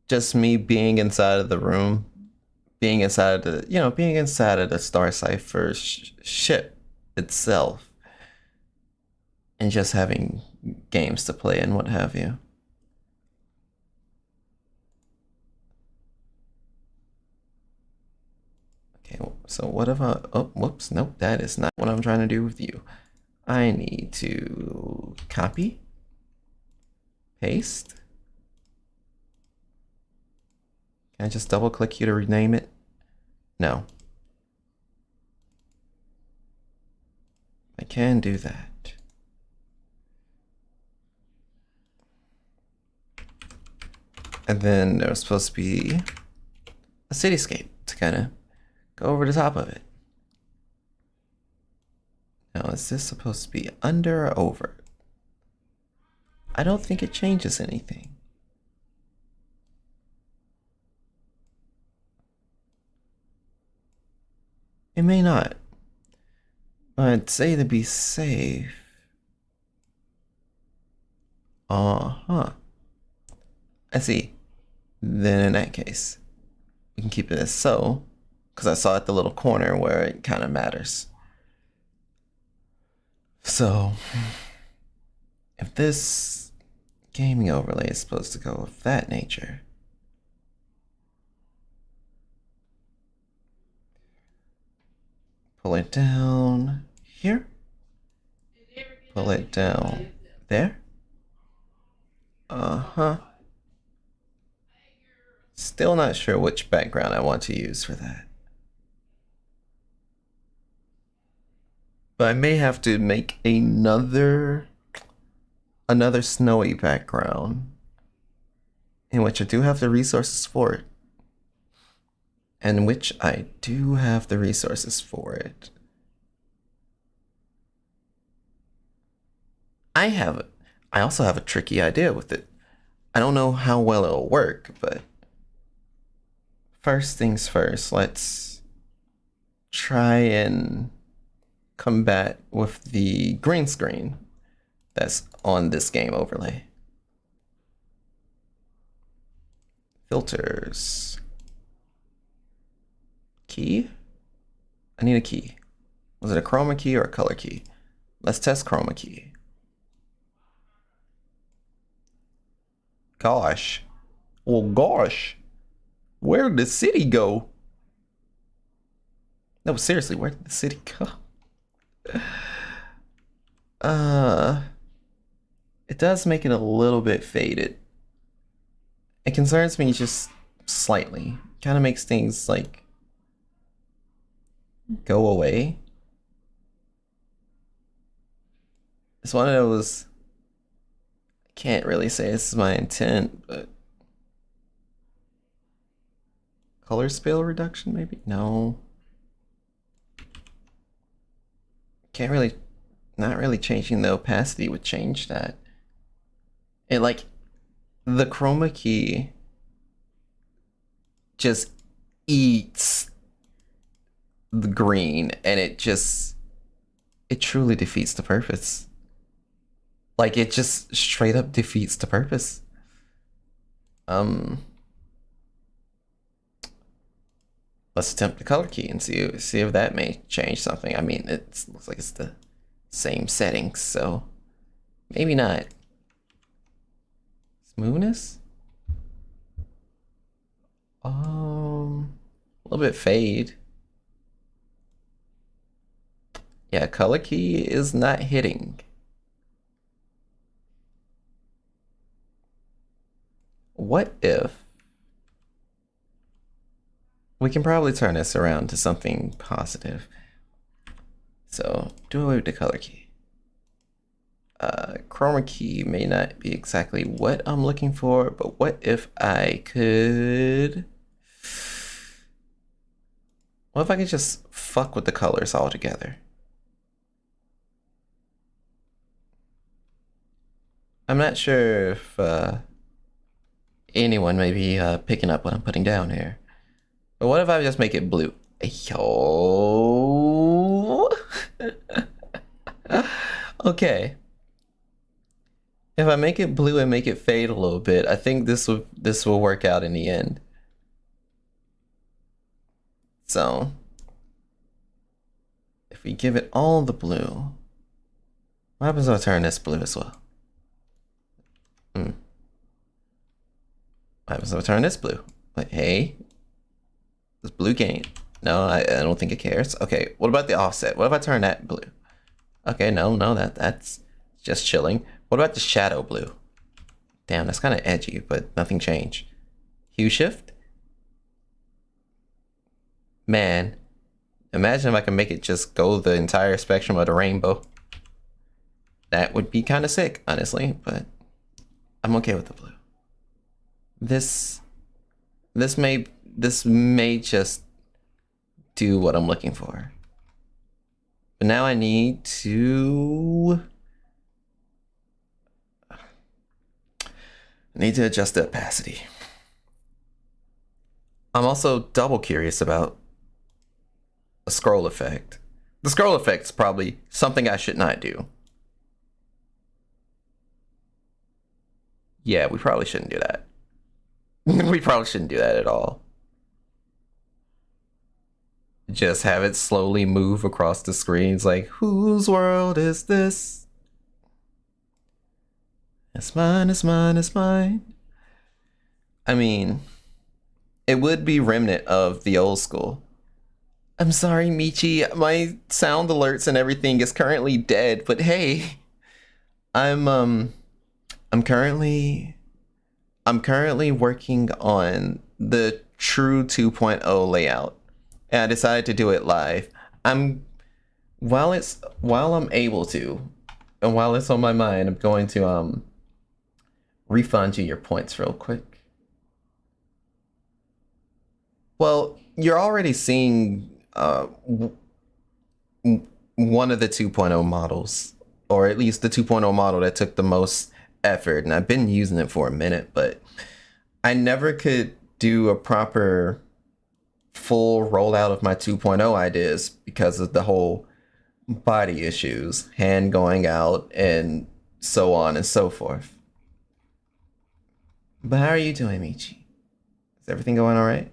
just me being inside of the room, being inside of the, being inside of the Star Cipher ship itself, and just having games to play and what have you. Okay, so what if I, oh, whoops, nope, that is not what I'm trying to do with you. I need to copy, paste. Can I just double click you to rename it? No. I can do that. And then there's supposed to be a cityscape to kind of go over the top of it. Now, is this supposed to be under or over? I don't think it changes anything. It may not. But I'd say to be safe. Uh-huh. I see. Then in that case, we can keep it as so, because I saw at the little corner where it kind of matters. So, if this gaming overlay is supposed to go of that nature, pull it down here, pull it down there. Uh-huh. Still not sure which background I want to use for that. But I may have to make another snowy background in which I do have the resources for it. And which I do have the resources for it. I also have a tricky idea with it. I don't know how well it'll work, but first things first, let's try and combat with the green screen that's on this game overlay. Filters. Key? I need a key. Was it a chroma key or a color key? Let's test chroma key. Gosh. Well, gosh. Where did the city go? No, seriously, where did the city go? It does make it a little bit faded. It concerns me just slightly. Kind of makes things like go away. It's one of those, I can't really say this is my intent, but color scale reduction maybe? No. Can't really, not really changing the opacity would change that. It like, the chroma key just eats the green and it truly defeats the purpose. Like it just straight up defeats the purpose. Let's attempt the color key and see if that may change something. I mean, it looks like it's the same settings, so maybe not. Smoothness? A little bit fade. Yeah, color key is not hitting. What if we can probably turn this around to something positive? So do away with the color key. Chroma key may not be exactly what I'm looking for, but what if I could... What if I could just fuck with the colors altogether? I'm not sure if anyone may be picking up what I'm putting down here. But what if I just make it blue? Yo. Okay. If I make it blue and make it fade a little bit, I think this will work out in the end. So if we give it all the blue, what happens if I turn this blue as well? What happens if I turn this blue? Like, hey, does blue gain? No, I don't think it cares. Okay, what about the offset? What if I turn that blue? Okay, no, that's just chilling. What about the shadow blue? Damn, that's kind of edgy, but nothing changed. Hue shift? Man, imagine if I can make it just go the entire spectrum of the rainbow. That would be kind of sick, honestly, but I'm okay with the blue. This may just do what I'm looking for. But now I need to adjust the opacity. I'm also double curious about a scroll effect. The scroll effect's probably something I should not do. Yeah, we probably shouldn't do that. We probably shouldn't do that at all. Just have it slowly move across the screens like, whose world is this? It's mine, it's mine, it's mine. I mean, it would be remnant of the old school. I'm sorry, Michi, my sound alerts and everything is currently dead, but hey, I'm currently working on the true 2.0 layout. And I decided to do it live. While I'm able to, and while it's on my mind, I'm going to refund you your points real quick. Well, you're already seeing one of the 2.0 models, or at least the 2.0 model that took the most effort, and I've been using it for a minute, but I never could do a proper full rollout of my 2.0 ideas because of the whole body issues, hand going out, and so on and so forth. But how are you doing, Michi? Is everything going all right?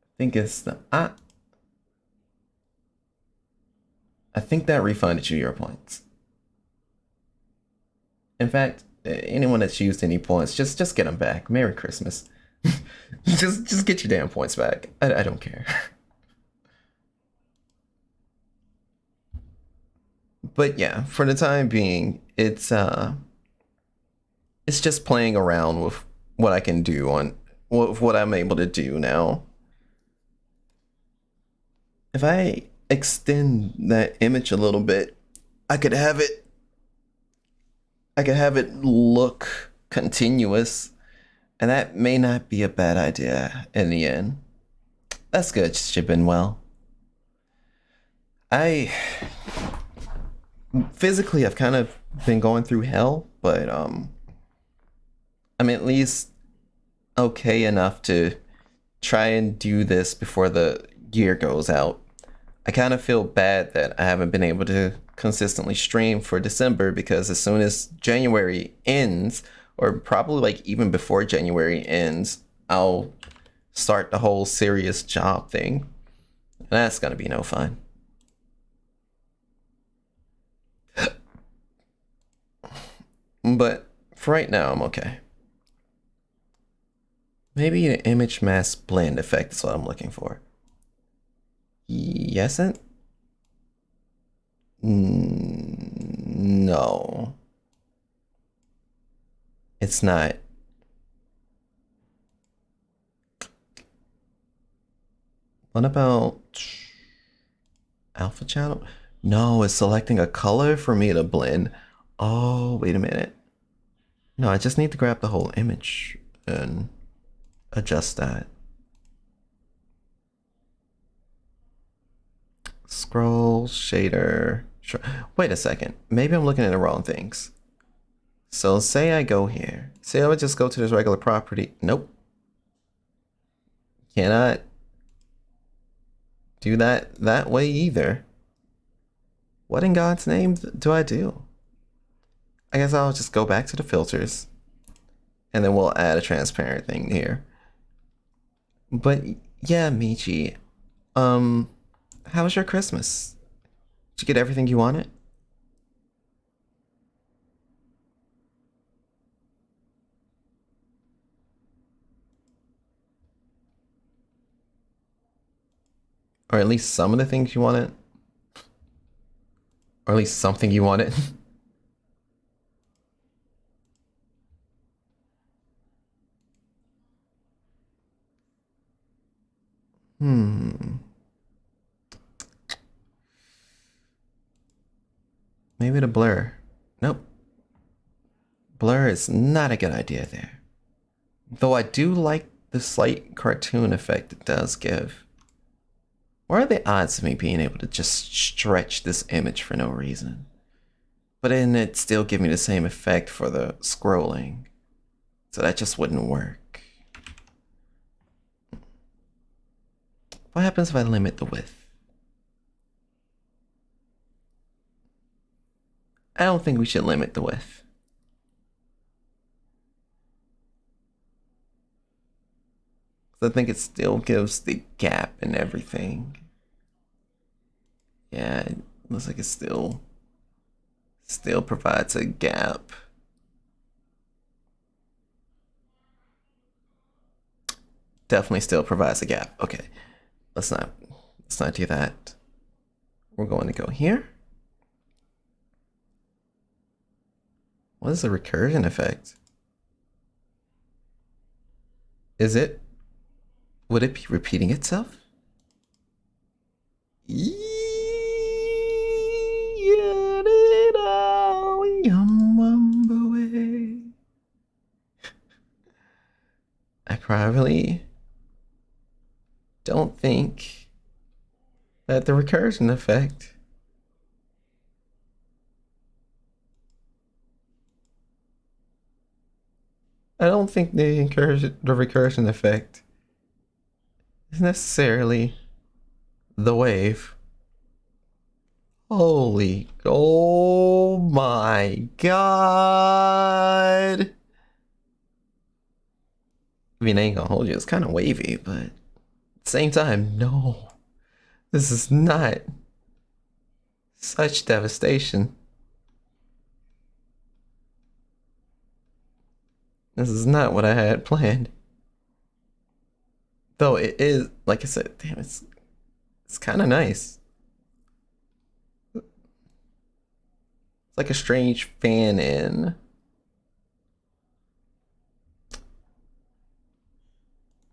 I think it's the I think that refunded you your points. In fact, anyone that's used any points, just get them back. Merry Christmas. just get your damn points back. I don't care. But yeah, for the time being, it's just playing around with what I can do on with what I'm able to do now. If I extend that image a little bit, I could have it look continuous, and that may not be a bad idea in the end. That's good, Shipping. I physically I've kind of been going through hell, but I'm at least okay enough to try and do this before the year goes out. I kind of feel bad that I haven't been able to consistently stream for December, because as soon as January ends, or probably like even before January ends, I'll start the whole serious job thing. And that's gonna be no fun. But for right now, I'm okay. Maybe an image mask blend effect is what I'm looking for. Yes, and no, it's not. What about alpha channel? No, it's selecting a color for me to blend. Oh, wait a minute. No, I just need to grab the whole image and adjust that. Scroll, shader. Sure. Wait a second. Maybe I'm looking at the wrong things. So say I go here. Say I would just go to this regular property. Nope. Cannot do that way either. What in God's name do I do? I guess I'll just go back to the filters, and then we'll add a transparent thing here. But yeah, Michi, how was your Christmas? Did you get everything you wanted? Or at least some of the things you wanted? Or at least something you wanted? Hmm. Maybe the blur. Nope. Blur is not a good idea there. Though I do like the slight cartoon effect it does give. What are the odds of me being able to just stretch this image for no reason? But then it still give me the same effect for the scrolling. So that just wouldn't work. What happens if I limit the width? I don't think we should limit the width. I think it still gives the gap and everything. Yeah, it looks like it still provides a gap. Definitely still provides a gap. Okay, let's not do that. We're going to go here. What is the recursion effect? Would it be repeating itself? I probably don't think that the recursion effect I don't think the recursion effect is necessarily the wave. Holy, oh my god. I mean, I ain't gonna hold you, it's kind of wavy, but at the same time, no. This is not such devastation. This is not what I had planned. Though it is, like I said, damn, it's kind of nice. It's like a strange fan in.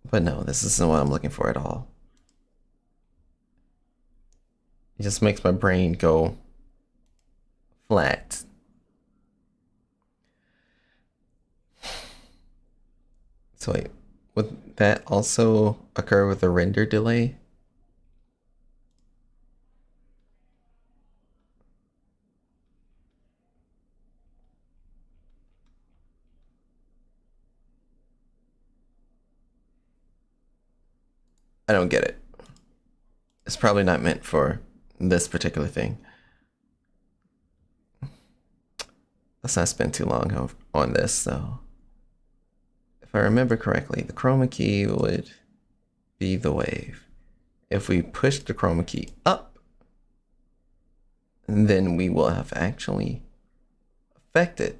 But no, this isn't what I'm looking for at all. It just makes my brain go flat. So wait, would that also occur with a render delay? I don't get it. It's probably not meant for this particular thing. Let's not spend too long on this though. If I remember correctly, the chroma key would be the wave. If we push the chroma key up, then we will have actually affected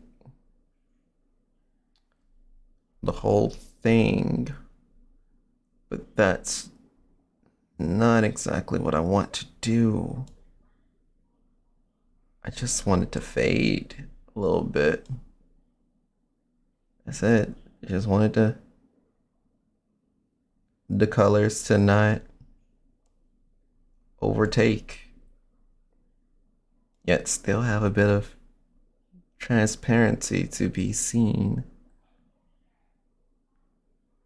the whole thing. But that's not exactly what I want to do. I just want it to fade a little bit. That's it. I just wanted the colors to not overtake, yet still have a bit of transparency to be seen.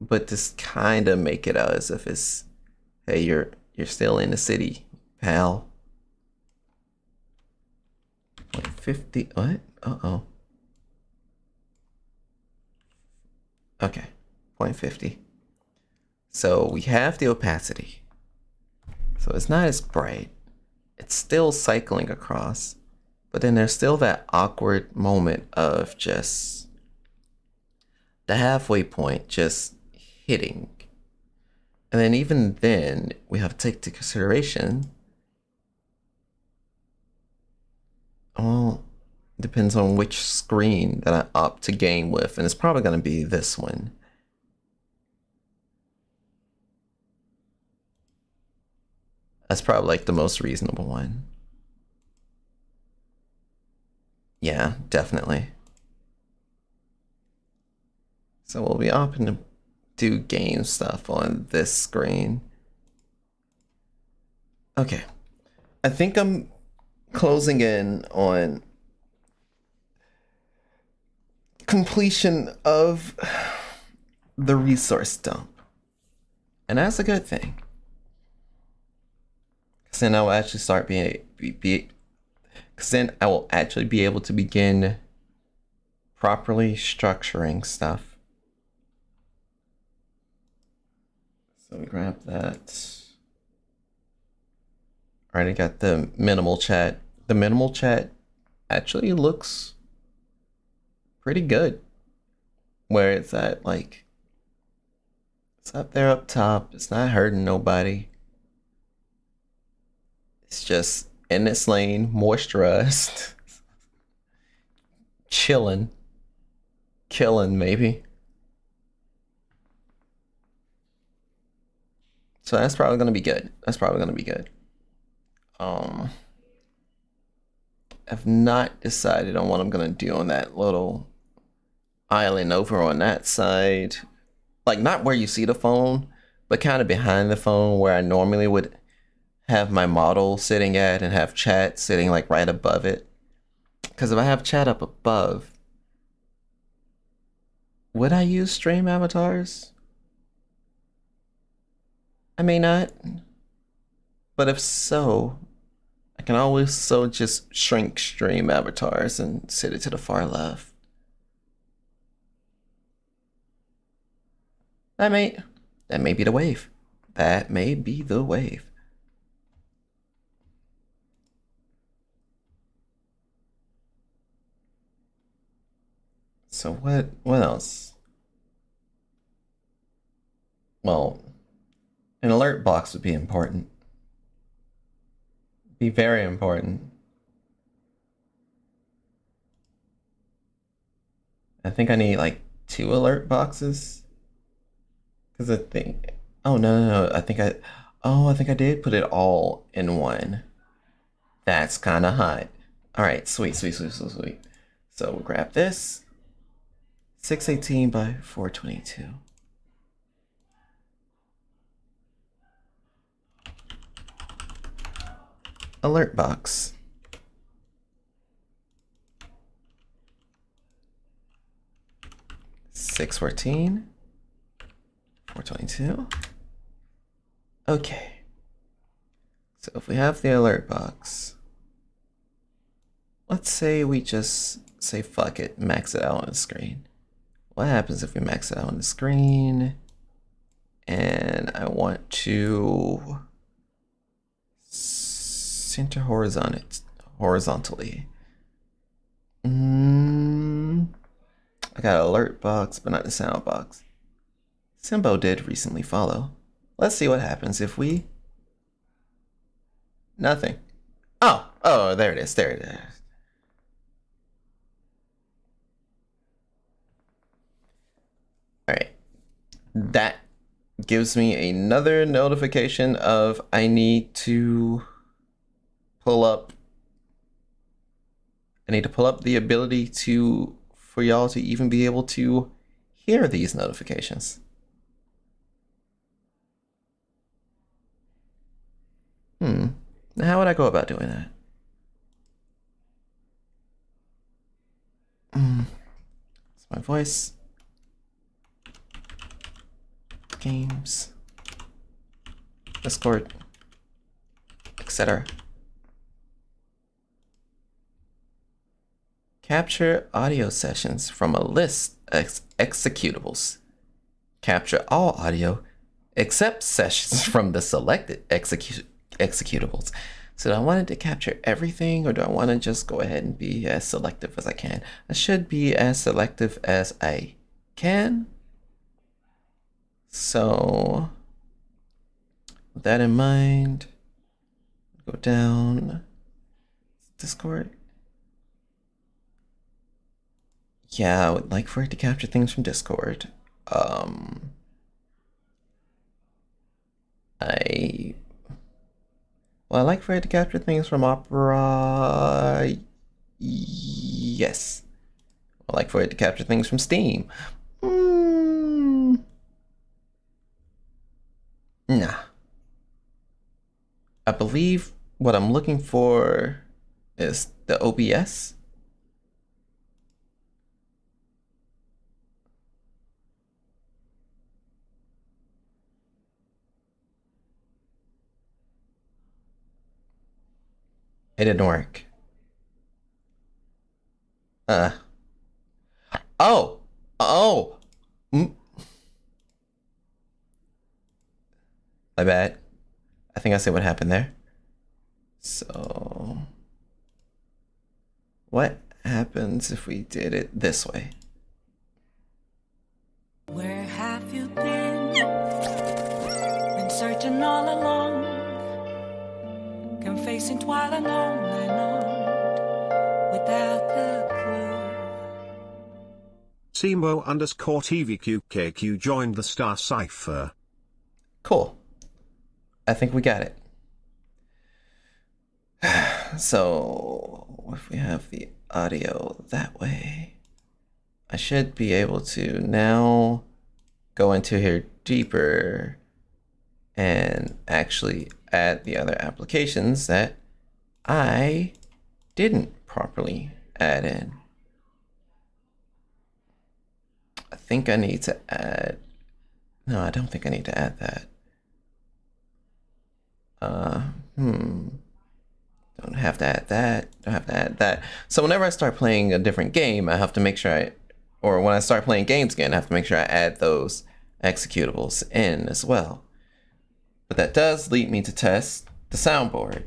But just kind of make it out as if it's, hey, you're still in the city, pal. 50, what? Uh-oh. Okay, 0.50. So we have the opacity. So it's not as bright. It's still cycling across. But then there's still that awkward moment of just the halfway point just hitting. And then even then, we have to take into consideration, well, depends on which screen that I opt to game with, and it's probably going to be this one. That's probably like the most reasonable one. Yeah, definitely. So we'll be opting to do game stuff on this screen. Okay. I think I'm closing in on completion of the resource dump. And that's a good thing. Because then I will actually start because then I will actually be able to begin properly structuring stuff. So we grab that. Alright, I got the minimal chat. The minimal chat actually looks pretty good. Where it's at, like, it's up there up top. It's not hurting nobody. It's just in its lane, moisturized, chilling, killing maybe. So that's probably gonna be good. That's probably gonna be good. I've not decided on what I'm gonna do on that little island over on that side. Like not where you see the phone, but kind of behind the phone where I normally would have my model sitting at and have chat sitting like right above it. Because if I have chat up above, would I use stream avatars? I may not. But if so, I can always so just shrink stream avatars and sit it to the far left. That may be the wave. That may be the wave. So what else? Well, an alert box would be important. Be very important. I think I need like 2 alert boxes. Cause I think oh no, I think I did put it all in one. That's kinda hot. Alright, sweet. So we'll grab this. 618 by 422. Alert box. $614, $422. Okay. So if we have the alert box, let's say we just say fuck it, max it out on the screen. What happens if we max it out on the screen? And I want to center horizontally. I got an alert box, but not the sound box. Simbo did recently follow. Let's see what happens if we... Nothing. Oh, there it is. Alright. That gives me another notification of I need to pull up the ability for y'all to even be able to hear these notifications. Now how would I go about doing that? It's my voice. Games. Discord. Etc. Capture audio sessions from a list of executables. Capture all audio except sessions from the selected executables. So do I want it to capture everything, or do I want to just go ahead and be as selective as I can? I should be as selective as I can. So with that in mind, go down Discord. Yeah, I would like for it to capture things from Discord. I like for it to capture things from Opera. Yes. I like for it to capture things from Steam. Nah. I believe what I'm looking for is the OBS. It didn't work. Oh. My bad. I think I see what happened there. So what happens if we did it this way? Where have you been? Been searching all along, confessing while alone and on, without the clue. Simo_TVQKQ joined the Star Cipher. Cool. I think we got it. So if we have the audio that way, I should be able to now go into here deeper and actually add the other applications that I didn't properly add in. I think I need to add, no, I don't think I need to add that. Don't have to add that, don't have to add that. So whenever I start playing a different game, I have to make sure or when I start playing games again, I have to make sure I add those executables in as well. But that does lead me to test the soundboard.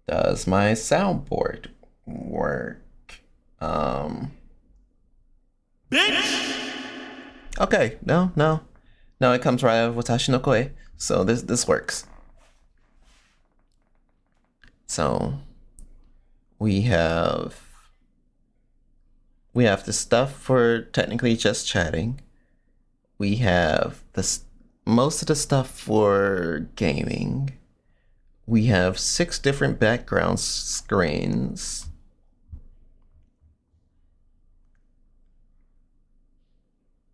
Does my soundboard work? Bitch! Okay, no, it comes right out of Watashi no Koe. So this works. So we have the stuff for technically just chatting. We have most of the stuff for gaming. We have 6 different background screens.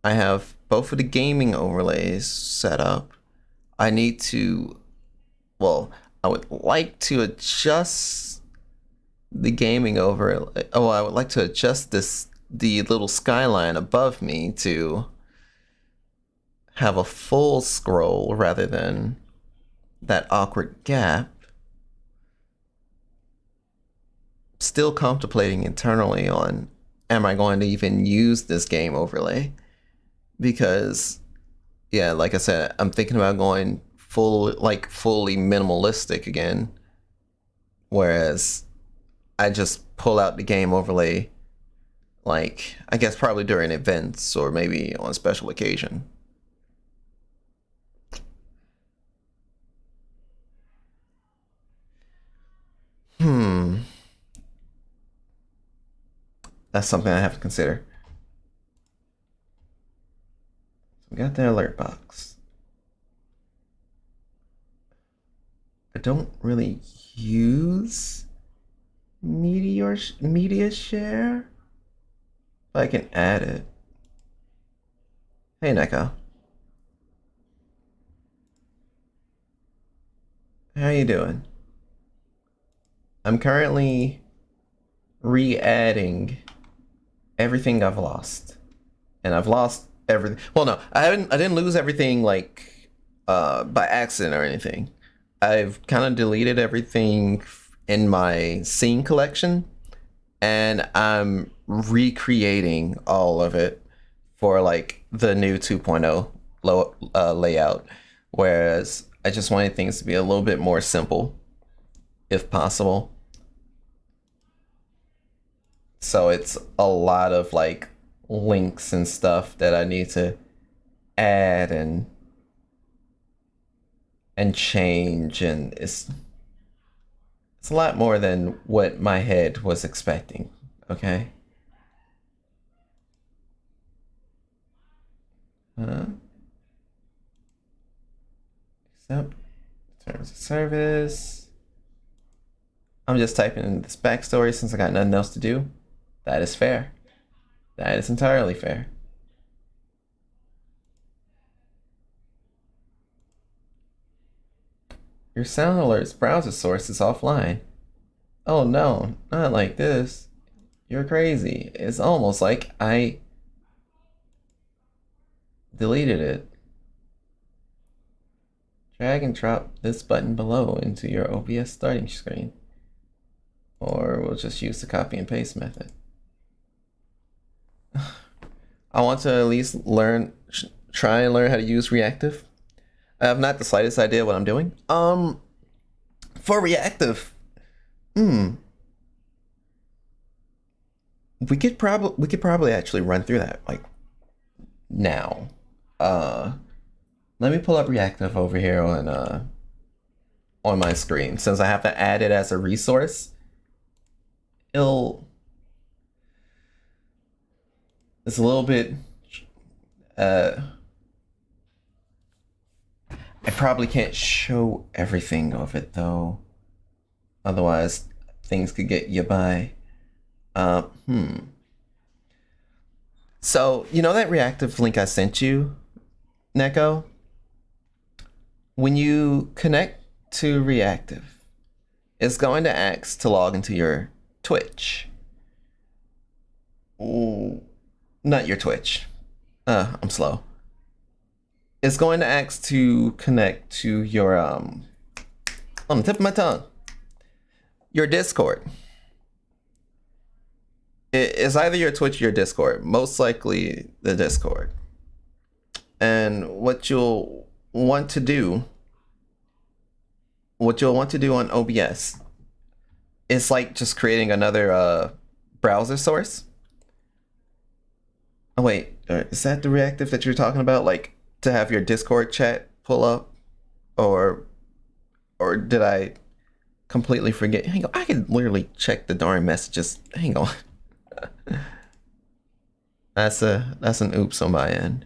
I have both of the gaming overlays set up. I need to, well, I would like to adjust the gaming overlay. Oh, I would like to adjust the little skyline above me to have a full scroll rather than that awkward gap. Still contemplating internally on, am I going to even use this game overlay? Because, yeah, like I said, I'm thinking about going fully minimalistic again. Whereas I just pull out the game overlay, like, I guess probably during events or maybe on special occasion. That's something I have to consider. We got the alert box. I don't really use media share, but I can add it. Hey, Neko. How you doing? I'm currently re-adding everything I've lost. And I've lost everything. Well, no, I didn't lose everything like by accident or anything. I've kind of deleted everything in my scene collection, and I'm recreating all of it for like the new 2.0 layout. Whereas I just wanted things to be a little bit more simple, if possible. So it's a lot of like links and stuff that I need to add and change, and it's a lot more than what my head was expecting. Okay. Accept terms of service. I'm just typing in this backstory since I got nothing else to do. That is fair. That is entirely fair. Your sound alert's browser source is offline. Oh no, not like this. You're crazy. It's almost like I deleted it. Drag and drop this button below into your OBS starting screen. Or we'll just use the copy and paste method. I want to at least try and learn how to use reactive. I have not the slightest idea what I'm doing. For reactive, Hmm. We could probably actually run through that like now. Uh, Let me pull up Reactive over here on my screen. Since I have to add it as a resource, it'll it's a little bit uh I probably can't show everything of it though. Otherwise things could get you by. Uh hmm. So, you know that reactive link I sent you, Neko? When you connect to reactive, it's going to ask to log into your Twitch. Ooh, not your Twitch. I'm slow. It's going to ask to connect to your on the tip of my tongue, your Discord. It's either your Twitch or your Discord. Most likely the Discord. And what you'll want to do on OBS, it's like just creating another browser source. Oh wait, is that the reactive that you're talking about? Like to have your Discord chat pull up, or did I completely forget? Hang on, I can literally check the darn messages. Hang on. That's an oops on my end.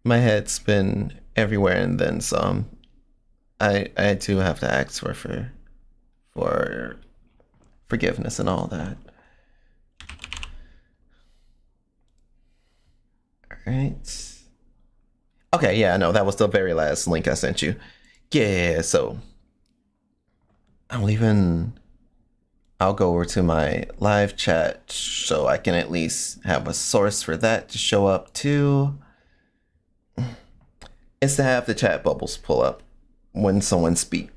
My head's been everywhere and then some. I too have to ask for forgiveness and all that. All right. Okay, yeah, no, that was the very last link I sent you. Yeah, so I'll go over to my live chat so I can at least have a source for that to show up too. It's to have the chat bubbles pull up when someone speaks.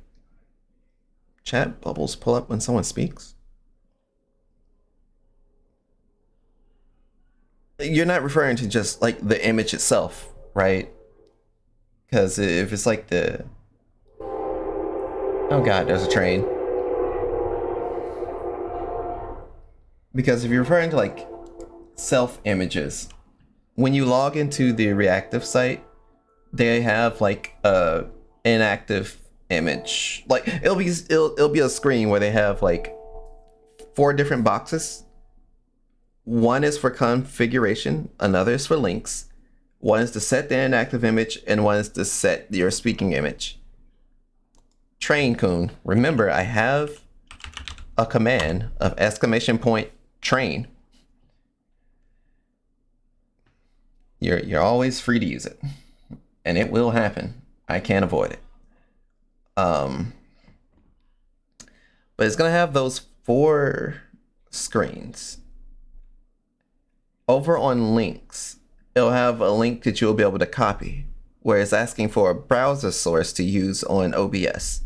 Chat bubbles pull up when someone speaks? You're not referring to just like the image itself, right? Because if it's like the... Oh god, there's a train. Because if you're referring to like self images, when you log into the reactive site, they have like a inactive image. Like it'll be a screen where they have like 4 different boxes. One is for configuration, another is for links, one is to set the inactive image, and one is to set your speaking image. Train Coon, remember I have a command of !train. You're always free to use it, and it will happen. I can't avoid it. But it's gonna have those 4 screens. Over on links, it'll have a link that you'll be able to copy, where it's asking for a browser source to use on OBS.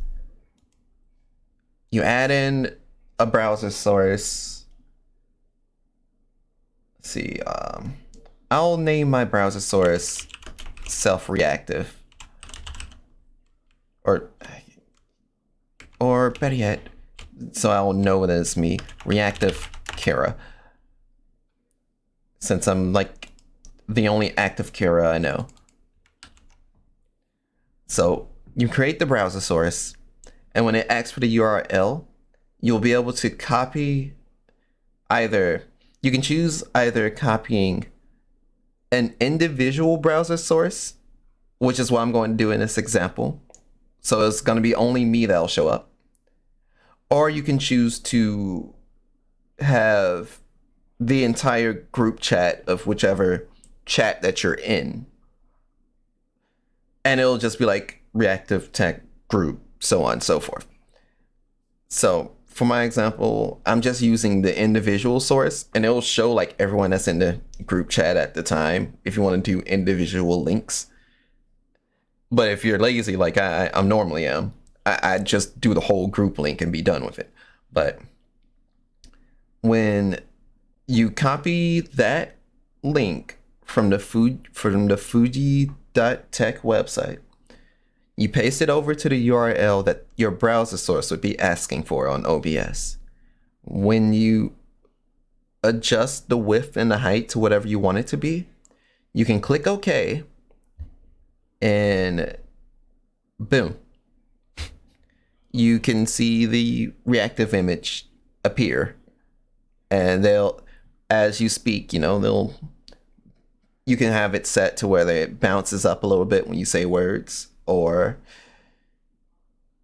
You add in a browser source. Let's see, I'll name my browser source self-reactive. Or better yet, so I'll know that it's me, reactive Kira. Since I'm like the only active Kira I know. So you create the browser source, and when it asks for the URL, you'll be able to copy you can choose either copying an individual browser source, which is what I'm going to do in this example. So it's going to be only me that'll show up. Or you can choose to have the entire group chat of whichever chat that you're in. And it'll just be like reactive tech group, so on and so forth. So for my example, I'm just using the individual source, and it'll show like everyone that's in the group chat at the time if you want to do individual links. But if you're lazy like I'm normally am, I just do the whole group link and be done with it. But when you copy that link from the Fuji.tech website, You paste it over to the URL that your browser source would be asking for on OBS. When you adjust the width and the height to whatever you want it to be, you can click OK, and boom. You can see the reactive image appear, and they'll, as you speak, you can have it set to where it bounces up a little bit when you say words, or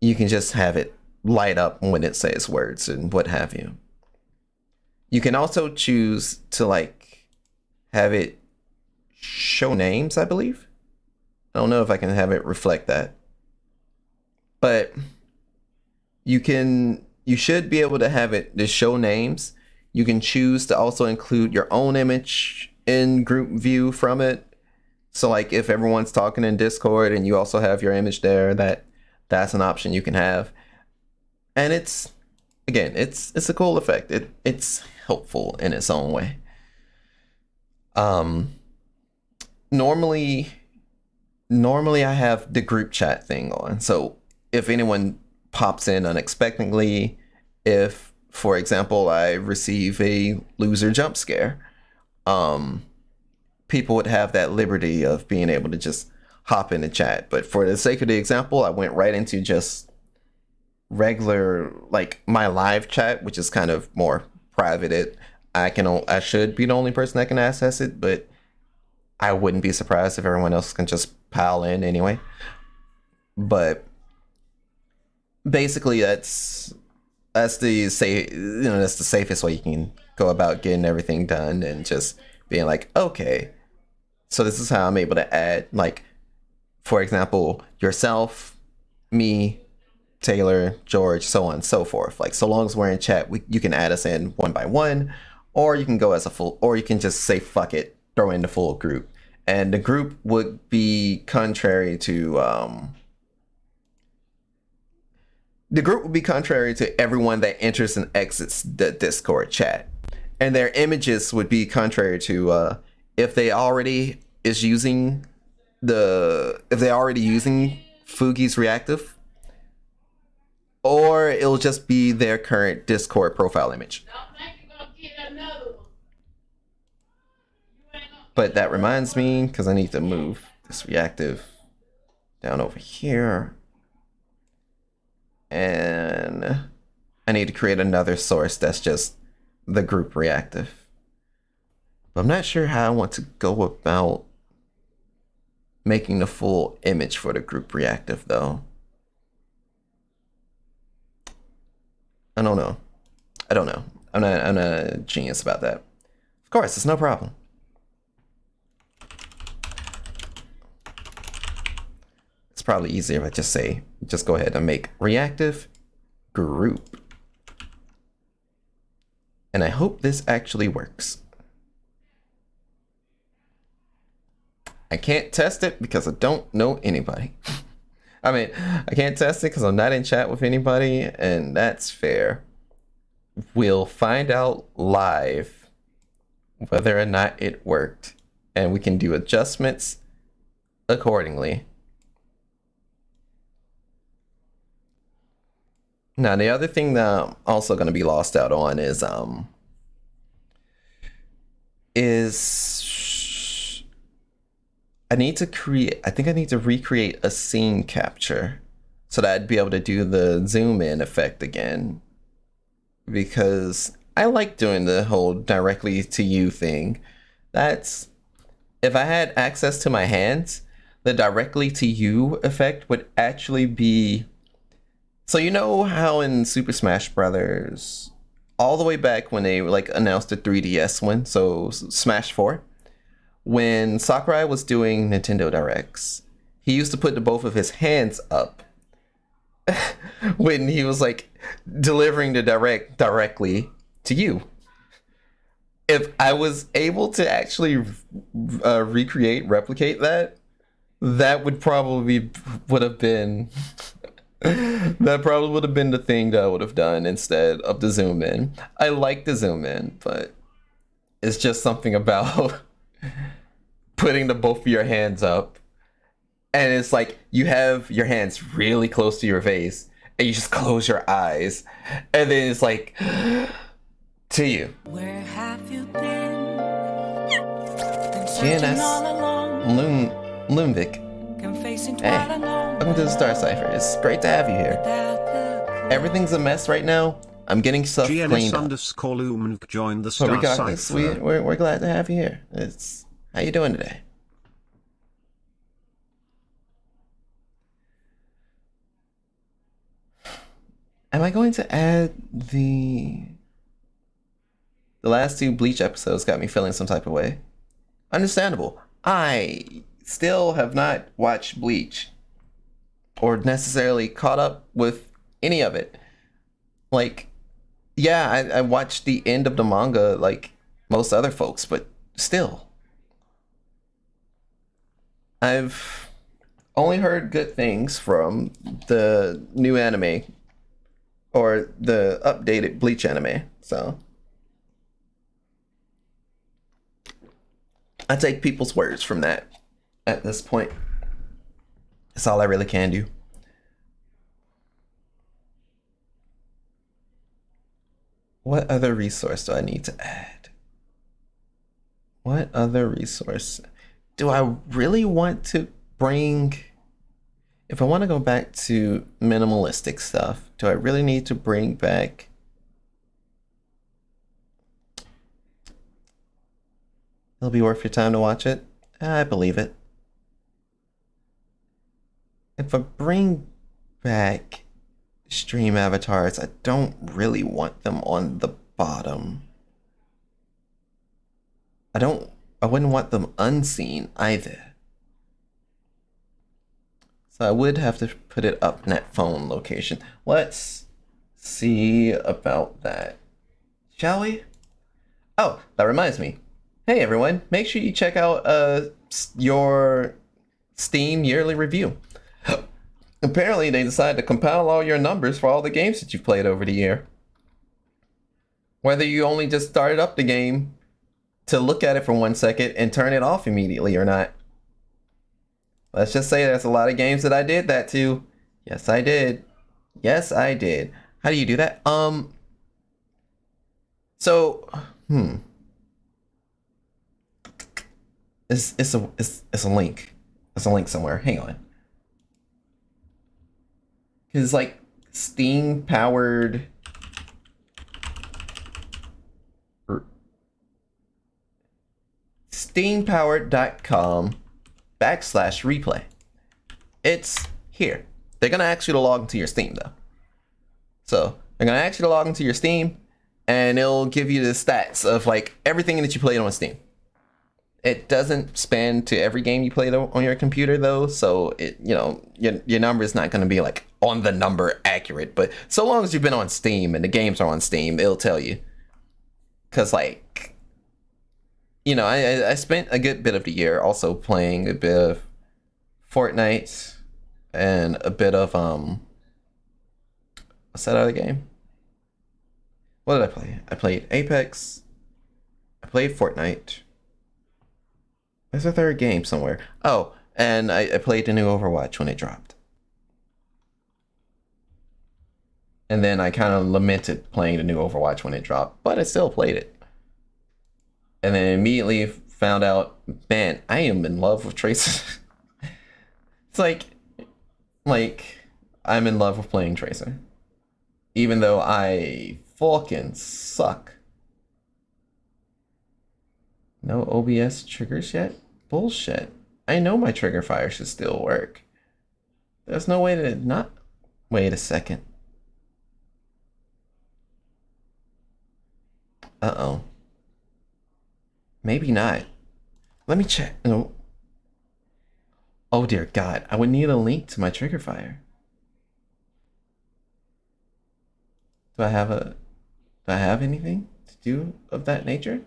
you can just have it light up when it says words and what have you. You can also choose to like have it show names, I believe. I don't know if I can have it reflect that, but you should be able to have it to show names. You can choose to also include your own image in group view from it. So like if everyone's talking in Discord and you also have your image there, that's an option you can have. And it's a cool effect. It's helpful in its own way. Normally I have the group chat thing on. So if anyone pops in unexpectedly, if, for example, I receive a loser jump scare, people would have that liberty of being able to just hop in the chat. But for the sake of the example, I went right into just regular, like my live chat, which is kind of more private. I should be the only person that can access it, but I wouldn't be surprised if everyone else can just pile in anyway. But basically that's the safest way you can go about getting everything done, and just being like, okay, so this is how I'm able to add, like, for example, yourself, me, Taylor, George, so on and so forth. Like, so long as we're in chat, you can add us in one by one, or you can go as a full, or you can just say fuck it, throw in the full group. And the group would be contrary to everyone that enters and exits the Discord chat. And their images would be contrary to if they already using Fugi's reactive, or it'll just be their current Discord profile image. But that reminds me, because I need to move this reactive down over here, and I need to create another source that's just the group reactive. But I'm not sure how I want to go about making the full image for the group reactive, though. I don't know. I'm not a genius about that. Of course, it's no problem. It's probably easier if I just go ahead and make reactive group. And I hope this actually works. I can't test it because I don't know anybody. I mean, I can't test it because I'm not in chat with anybody, and that's fair. We'll find out live whether or not it worked, and we can do adjustments accordingly. Now, the other thing that I'm also going to be lost out on is I think I need to recreate a scene capture so that I'd be able to do the zoom in effect again, because I like doing the whole directly to you thing. If I had access to my hands, the directly to you effect would actually be, so you know how in Super Smash Brothers, all the way back when they like announced the 3DS one, so Smash 4, when Sakurai was doing Nintendo Directs, he used to put both of his hands up when he was like delivering the direct directly to you. If I was able to actually replicate that, that would probably have been the thing that I would have done instead of the zoom in. I like the zoom in, but it's just something about putting both of your hands up And it's like you have your hands really close to your face and you just close your eyes. And then it's like to you. Where have you been searching GNS all along? Loomvik. Confessing Hey, quite alone welcome to the Star Cipher. It's great to have you here. without a clue. Everything's a mess right now. I'm getting stuff GNS cleaned up. underscore Lumk joined the But Star regardless, Cipher. we're glad to have you here. It's how you doing today? Am I going to add the last two Bleach episodes got me feeling some type of way. Understandable. I still have not watched Bleach or necessarily caught up with any of it. Like, yeah, I watched the end of the manga like most other folks, but still. I've only heard good things from the new anime or the updated Bleach anime, so I take people's words from that at this point. That's all I really can do. What other resource do I need to add? What other resource? Do I really want to bring... If I want to go back to minimalistic stuff, do I really need to bring back... It'll be worth your time to watch it? I believe it. If I bring back stream avatars, I don't really want them on the bottom. I wouldn't want them unseen either. So I would have to put it up in that phone location. Let's see about that, shall we? Oh, that reminds me. Hey everyone, make sure you check out your Steam yearly review. Apparently they decided to compile all your numbers for all the games that you've played over the year. Whether you only just started up the game to look at it for 1 second and turn it off immediately or not. Let's just say there's a lot of games that I did that to. Yes, I did. Yes, I did. How do you do that? It's a link. It's a link somewhere. Hang on. Cause like Steam powered steampowered.com/replay. It's here. They're gonna ask you to log into your Steam though. So they're gonna ask you to log into your Steam and it'll give you the stats of like everything that you played on Steam. It doesn't span to every game you played on your computer though, so it, you know, your number is not going to be like on the number accurate, but so long as you've been on Steam and the games are on Steam, it'll tell you. Cause like, you know, I spent a good bit of the year also playing a bit of Fortnite and a bit of what's that other game? What did I play? I played Apex. I played Fortnite. There's a third game somewhere. Oh, and I played the new Overwatch when it dropped. And then I kind of lamented playing the new Overwatch when it dropped, but I still played it. And then immediately found out, man, I am in love with Tracer. It's like I'm in love with playing Tracer. Even though I fucking suck. No OBS triggers yet? Bullshit. I know my trigger fire should still work. There's no way to not... Wait a second. Uh-oh. Maybe not. Let me check. No. Oh dear God. I would need a link to my trigger fire. Do I have anything to do of that nature?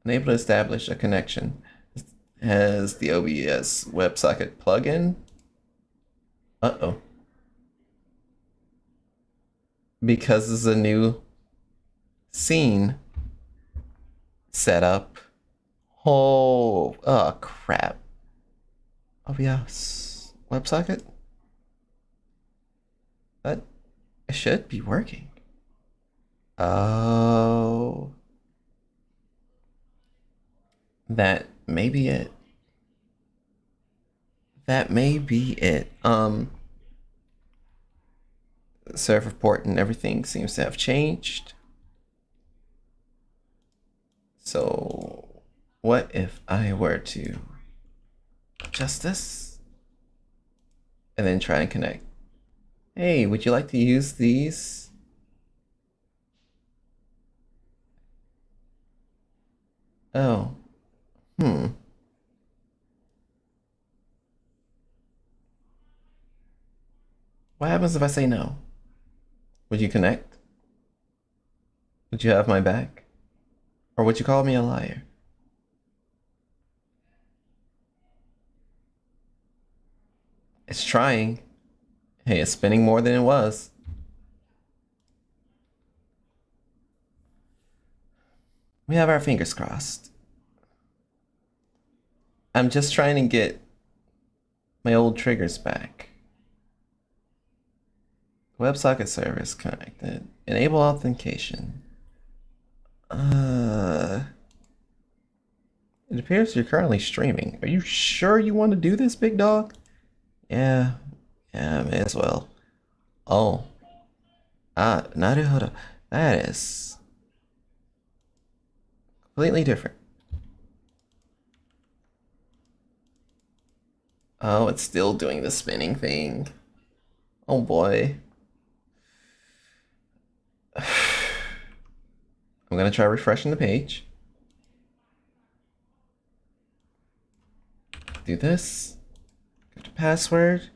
Unable to establish a connection. Has the OBS WebSocket plugin? Uh-oh. Because it's a new scene setup. Oh crap. OBS WebSocket. But it should be working. Oh, that may be it. That may be it. Server port and everything seems to have changed. So what if I were to adjust this and then try and connect? Hey, would you like to use these? Oh, what happens if I say no? Would you connect? Would you have my back? Or would you call me a liar? It's trying. Hey, it's spinning more than it was. We have our fingers crossed. I'm just trying to get my old triggers back. WebSocket service connected. Enable authentication. It appears you're currently streaming. Are you sure you want to do this, big dog? Yeah, may as well. Oh. Naruhodo. That is completely different. Oh, it's still doing the spinning thing. Oh boy. I'm gonna try refreshing the page. Do this. Go to password.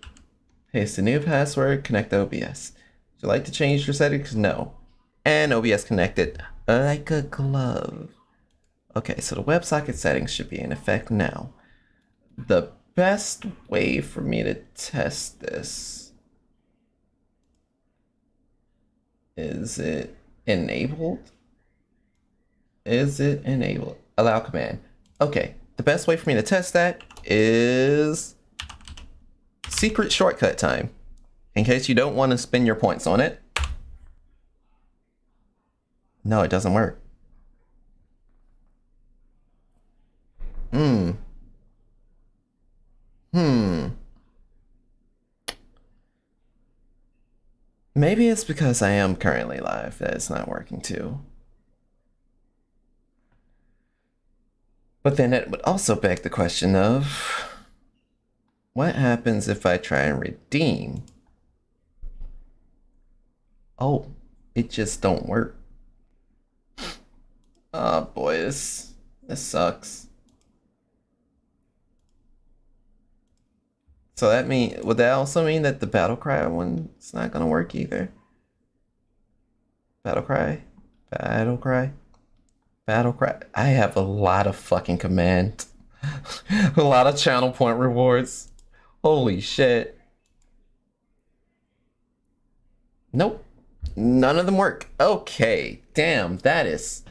Paste the new password. Connect to OBS. Would you like to change your settings? No. And OBS connected like a glove. Okay, so the WebSocket settings should be in effect now. The best way for me to test this, is it enabled? Is it enabled? Allow command. Okay, the best way for me to test that is secret shortcut time. In case you don't want to spend your points on it. No, it doesn't work. Maybe it's because I am currently live that it's not working too. But then it would also beg the question of, what happens if I try and redeem? Oh, it just don't work. Oh boy, this sucks. So would that also mean that the battle cry one is not gonna work either? Battle cry. I have a lot of fucking commands. A lot of channel point rewards. Holy shit. Nope. None of them work. Okay. Damn, that is...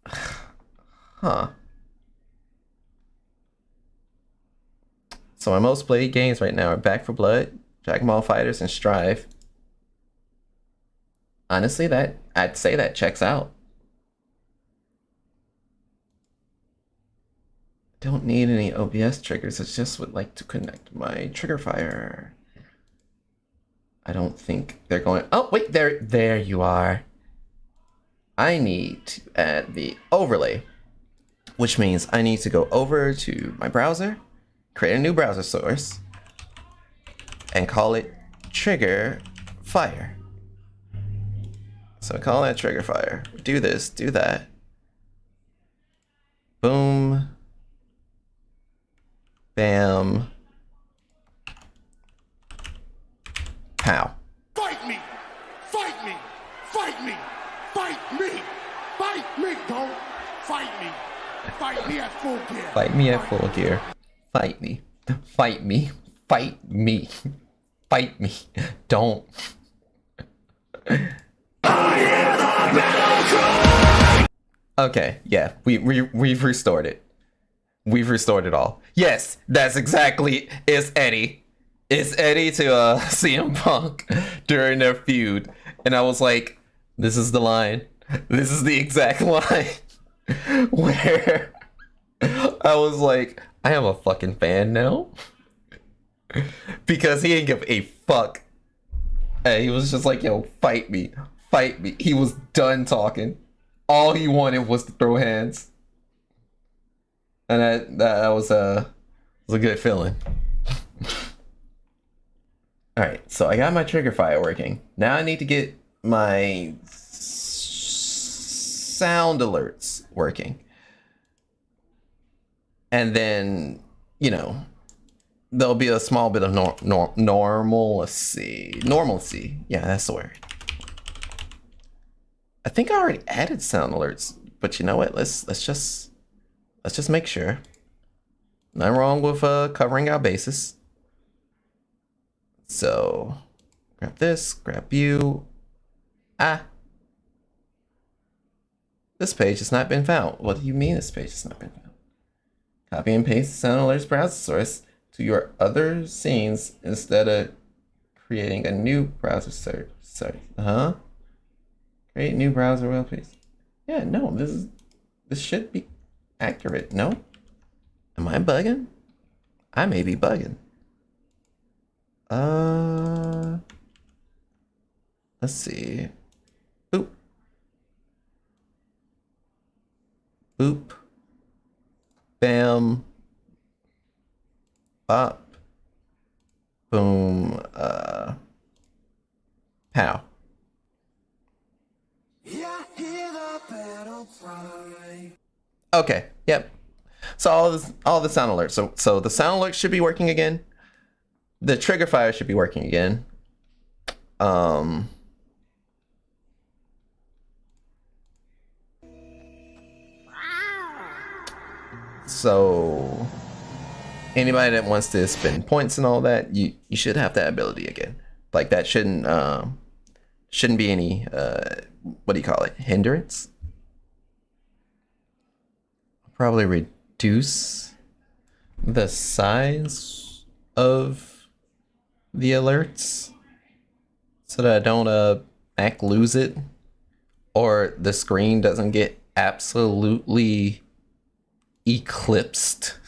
Huh. So my most played games right now are Back 4 Blood, Dragon Ball FighterZ, and Strive. Honestly, I'd say that checks out. Don't need any OBS triggers. I just would like to connect my trigger fire. I don't think they're going... Oh, wait, there you are. I need to add the overlay, which means I need to go over to my browser, create a new browser source, and call it trigger fire. So call that trigger fire. Do this, do that. Boom. Bam. Pow. Fight me! Fight me! Fight me! Fight me! Fight me! Don't fight me! Fight me at full gear! Fight me at full gear. Fight me. Fight me. Fight me. Fight me. Don't. Okay, yeah, we've restored it. We've restored it all. Yes, that's exactly. It's Eddie. It's Eddie to CM Punk during their feud, and I was like, "This is the line. This is the exact line." Where I was like, "I am a fucking fan now," because he didn't give a fuck. And he was just like, "Yo, fight me, fight me." He was done talking. All he wanted was to throw hands. And that was a good feeling. All right, so I got my trigger fire working. Now I need to get my sound alerts working. And then, you know, there'll be a small bit of normalcy. Normalcy. Yeah, that's the word. I think I already added sound alerts, but you know what? Let's just make sure. Nothing wrong with covering our bases. So, grab this, grab you. This page has not been found. What do you mean this page has not been found? Copy and paste the sound alerts browser source to your other scenes instead of creating a new browser search. Create new browser web page. Yeah, no, this should be accurate. No? Am I bugging? I may be bugging. Let's see. Boop. Boop. Bam. Bop. Boom. Pow. Okay. Yep. So all the sound alerts. So the sound alert should be working again. The trigger fire should be working again. So anybody that wants to spend points and all that, you should have that ability again. Like that shouldn't be any what do you call it? Hindrance. Probably reduce the size of the alerts so that I don't lose it, or the screen doesn't get absolutely eclipsed.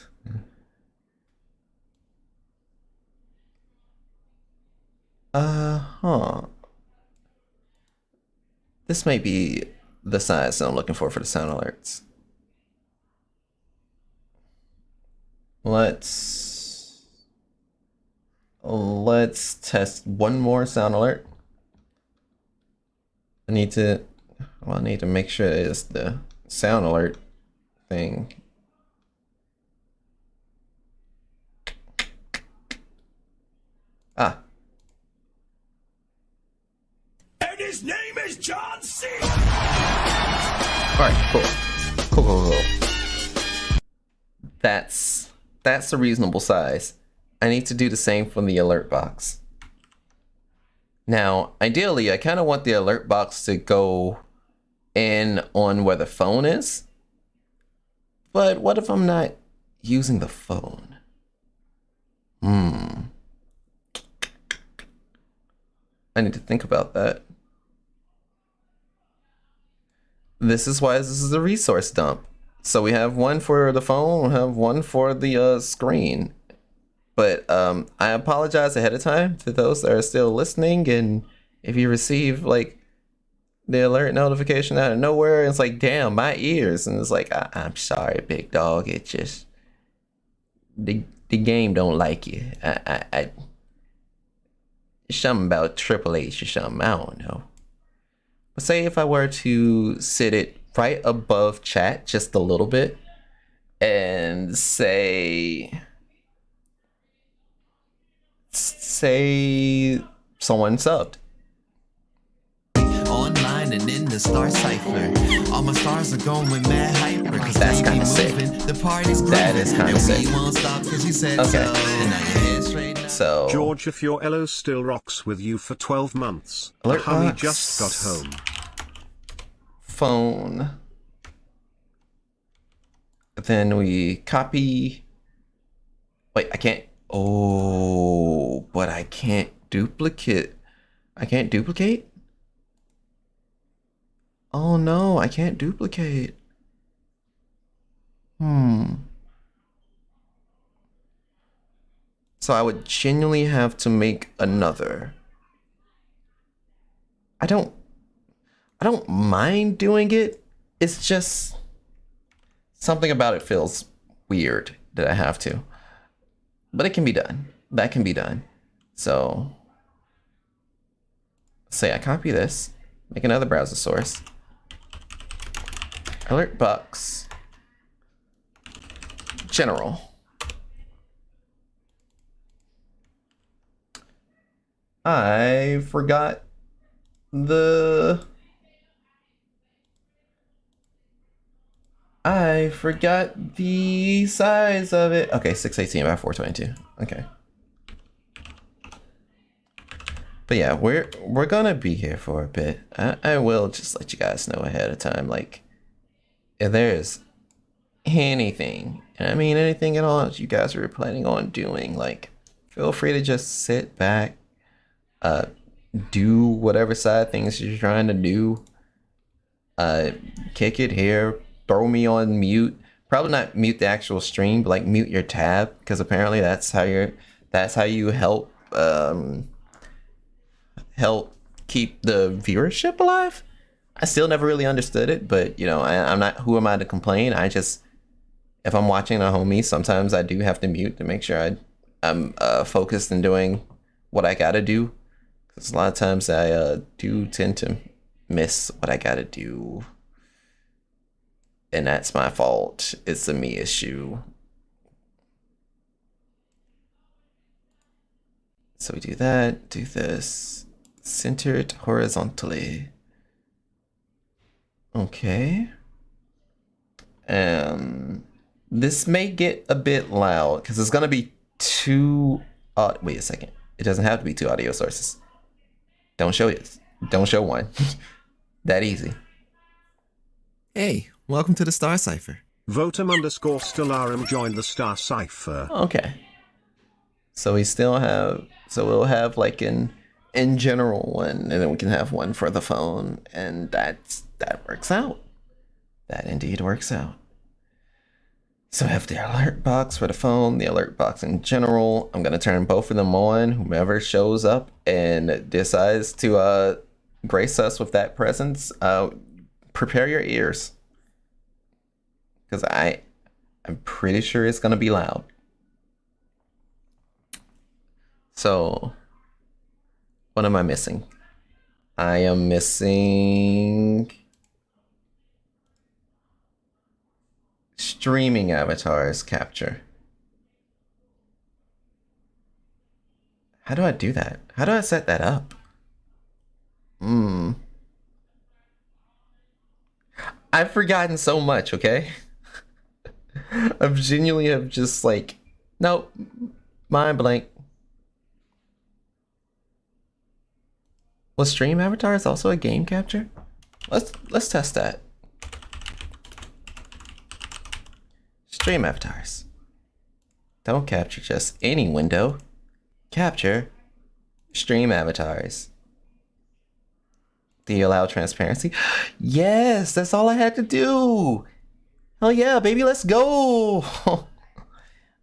This may be the size that I'm looking for the sound alerts. Let's test one more sound alert. I need to make sure it's the sound alert thing. And his name is John C. All right, cool. That's a reasonable size. I need to do the same from the alert box. Now, ideally, I kind of want the alert box to go in on where the phone is. But what if I'm not using the phone? I need to think about that. This is why this is a resource dump. So we have one for the phone, we have one for the screen. But I apologize ahead of time to those that are still listening, and if you receive like the alert notification out of nowhere, it's like, damn, my ears, and it's like, I'm sorry, big dog, it just the game don't like you. I something about Triple H or something, I don't know. But say if I were to sit it right above chat just a little bit and say someone subbed. Online and in the star cipher. All my stars are going with mad hyper. That's kind of sick. The party's That is kind of sick. We won't stop because you said Okay. so. And now your head straight up. So George, if your Elo still rocks with you for 12 months, Alert the honey box. just got home. phone. Then we copy. Wait, I can't. Oh, but I can't duplicate. I can't duplicate? Oh no, I can't duplicate. So I would genuinely have to make another. I don't mind doing it. It's just something about it feels weird that I have to. But it can be done. That can be done. So say I copy this, make another browser source. Alert box. General. I forgot the size of it. Okay, 618 by 422. Okay. But yeah, we're gonna be here for a bit. I will just let you guys know ahead of time, like, if there's anything, and I mean anything at all that you guys are planning on doing, like, feel free to just sit back, do whatever side things you're trying to do, kick it here, throw me on mute. Probably not mute the actual stream, but like mute your tab, because apparently that's how you help keep the viewership alive. I still never really understood it, but you know, I'm not, who am I to complain? I just, if I'm watching a homie, sometimes I do have to mute to make sure I'm focused and doing what I gotta do. Because a lot of times I do tend to miss what I gotta do. And that's my fault. It's a me issue. So we do that, do this. Center it horizontally. Okay. This may get a bit loud because it's gonna be two. Wait a second. It doesn't have to be two audio sources. Don't show it. Don't show one. That easy. Hey, welcome to the Star Cipher. Votum_Stellarum joined the Star Cipher. Okay. So we'll have like an in general one, and then we can have one for the phone, and that works out. That indeed works out. So I have the alert box for the phone, the alert box in general. I'm gonna turn both of them on. Whomever shows up and decides to grace us with that presence, prepare your ears, because I'm pretty sure it's gonna be loud. So what am I missing? I am missing streaming avatars capture. How do I do that? How do I set that up? I've forgotten so much, okay? I've genuinely have just like, nope, mind blank. Was stream avatars also a game capture? Let's test that. Stream avatars. Don't capture just any window. Capture stream avatars. Do you allow transparency? Yes, that's all I had to do. Hell yeah, baby, let's go.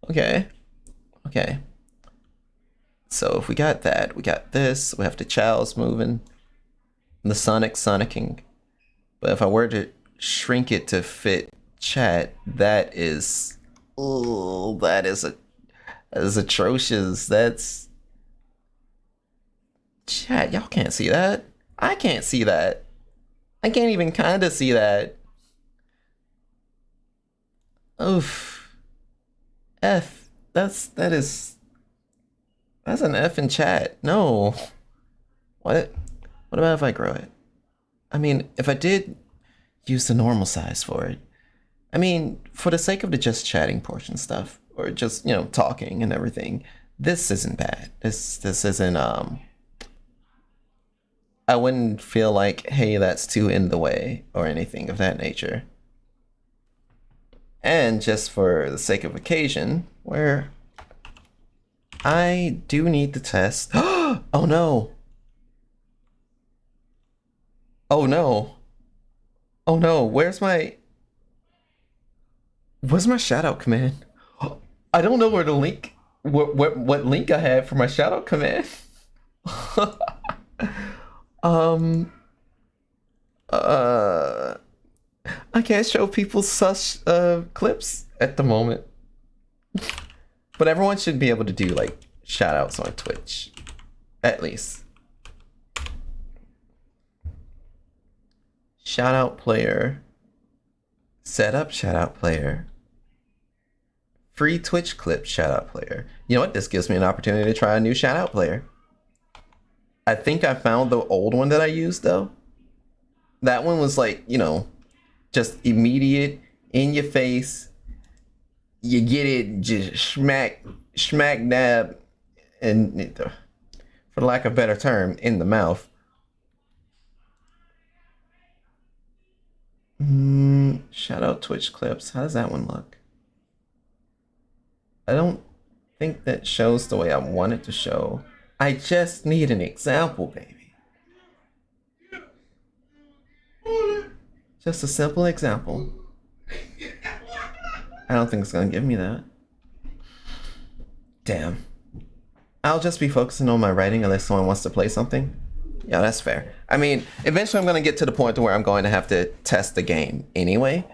Okay. So if we got that, we got this, we have the chows moving, the sonicking. But if I were to shrink it to fit chat, that is atrocious. That's chat, y'all can't see that. I can't see that. I can't even kinda see that. Oof. F. That's an F in chat. No. What about if I grow it? I mean, if I did use the normal size for it, I mean, for the sake of the just chatting portion stuff, or just, you know, talking and everything, this isn't bad. This isn't, I wouldn't feel like, hey, that's too in the way or anything of that nature. And just for the sake of occasion, where I do need to test. Oh no. Oh no. Oh no, where's my shout out command? I don't know where the link what link I have for my shout out command. um I can't show people such clips at the moment. But everyone should be able to do like shout outs on Twitch. At least. Shout out player. Set up shout out player. Free Twitch clip shout out player. You know what? This gives me an opportunity to try a new shout out player. I think I found the old one that I used though. That one was like, you know, just immediate, in your face. You get it, just smack dab, and for lack of a better term, in the mouth. Shout out Twitch clips. How does that one look? I don't think that shows the way I want it to show. I just need an example, baby. Just a simple example. I don't think it's gonna give me that. Damn. I'll just be focusing on my writing unless someone wants to play something. Yeah, that's fair. I mean, eventually I'm gonna get to the point to where I'm going to have to test the game anyway.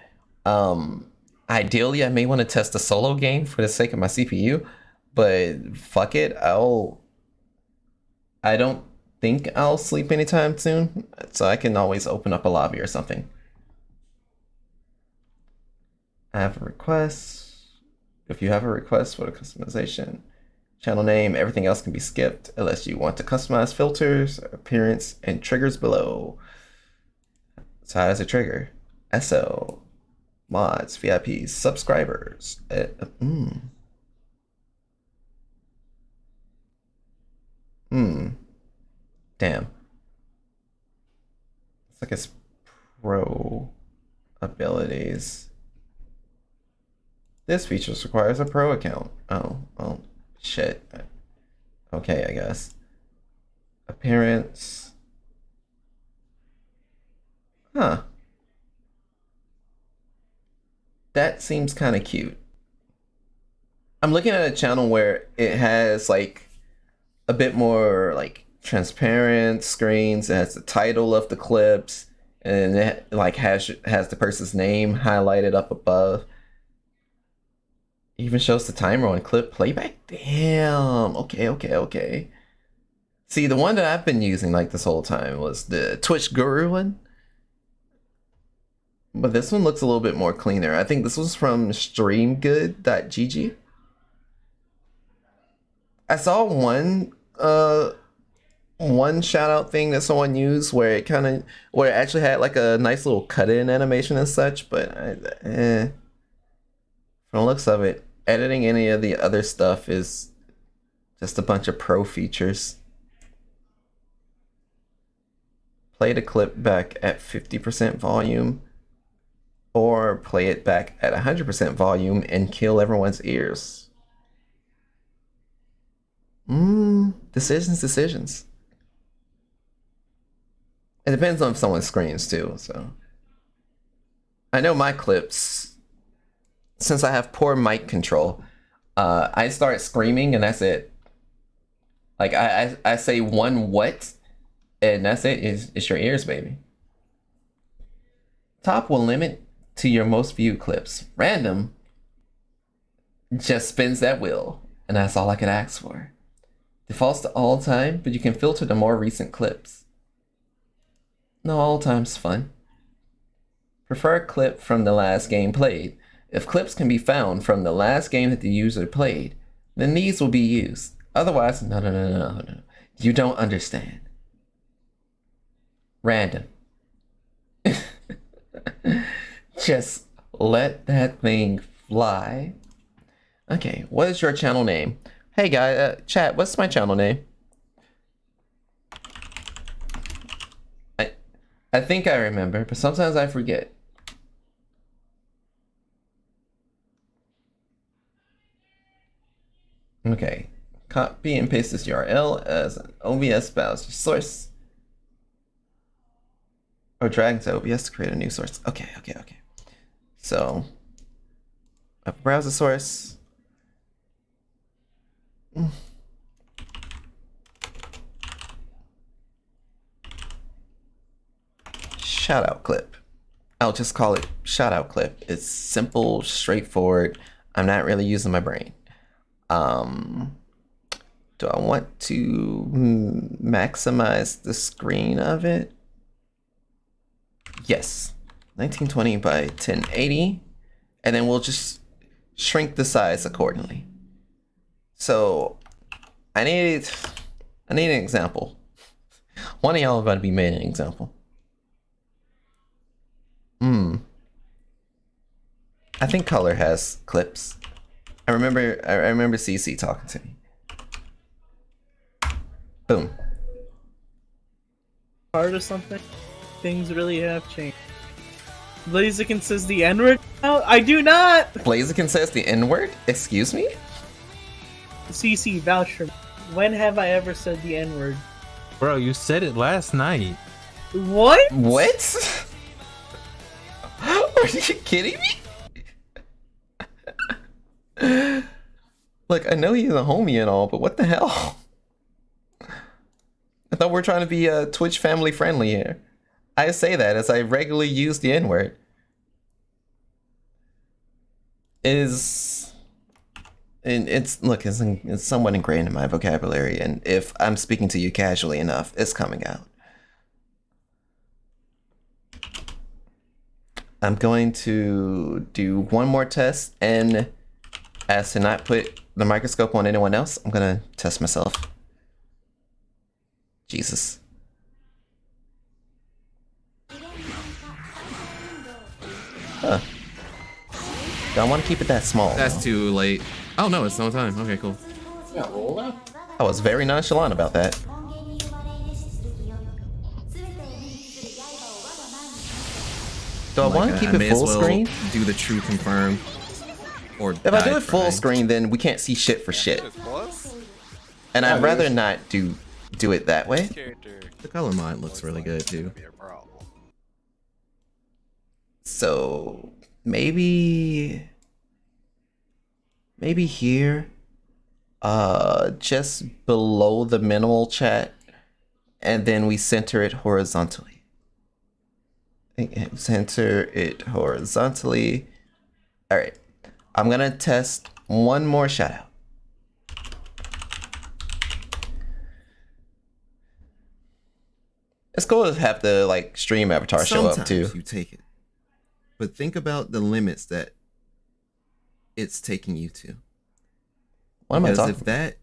Ideally, I may want to test a solo game for the sake of my CPU, but fuck it. I don't think I'll sleep anytime soon, so I can always open up a lobby or something. I have a request. If you have a request for the customization, channel name, everything else can be skipped unless you want to customize filters, appearance, and triggers below. So how does it trigger? SL, mods, VIPs, subscribers. Damn. It's like it's pro abilities. This feature requires a pro account. Oh, shit. Okay, I guess. Appearance. Huh. That seems kind of cute. I'm looking at a channel where it has like a bit more like transparent screens. It has the title of the clips, and it like has the person's name highlighted up above. Even shows the timer on clip playback. Damn. Okay. See, the one that I've been using like this whole time was the Twitch Guru one. But this one looks a little bit more cleaner. I think this was from streamgood.gg. I saw one shout out thing that someone used where it actually had like a nice little cut-in animation and such, but from the looks of it, editing any of the other stuff is just a bunch of pro features. Play the clip back at 50% volume, or play it back at 100% volume and kill everyone's ears. Decisions. It depends on if someone screams too, so. I know my clips, since I have poor mic control, I start screaming and that's it. Like I say one what, and that's it. It's your ears, baby. Top will limit to your most viewed clips. Random just spins that wheel, and that's all I could ask for. Defaults to all time, but you can filter the more recent clips. No, all time's fun. Prefer a clip from the last game played. If clips can be found from the last game that the user played, then these will be used. Otherwise, no. You don't understand. Random. Just let that thing fly. Okay, what is your channel name? Hey guy, chat, what's my channel name? I think I remember, but sometimes I forget. copy and paste this URL as an OBS browser source. Or drag to OBS to create a new source. Okay. So, a browser source. Shout out clip. I'll just call it shout out clip. It's simple, straightforward. I'm not really using my brain. Do I want to maximize the screen of it? Yes. 1920 by 1080. And then we'll just shrink the size accordingly. So I need an example. One of y'all about to be made an example. I think color has clips. I remember CC talking to me. Boom. Hard or something? Things really have changed. Blaziken says the N-word now? I do not! Blaziken says the N-word? Excuse me? CC, vouch for me. When have I ever said the N-word? Bro, you said it last night. What? What? Are you kidding me? Look, I know he's a homie and all, but what the hell? I thought we're trying to be Twitch family friendly here. I say that as I regularly use the N-word. It's somewhat ingrained in my vocabulary, and if I'm speaking to you casually enough, it's coming out. I'm going to do one more test, and as to not put the microscope on anyone else, I'm gonna test myself. Jesus. Huh. Do I want to keep it that small? That's too late. Oh no, it's no time. Okay, cool. I was very nonchalant about that. Do I want to keep it full screen? Do the true confirm. Or if I do it full screen, then we can't see shit for shit. And I'd rather not do it that way. The color mod looks really good too. So maybe here, just below the minimal chat, and then we center it horizontally. Center it horizontally. All right, I'm gonna test one more shout out. It's cool to have the like stream avatar show up too. You take it, but think about the limits that it's taking you to. What am I talking about? If that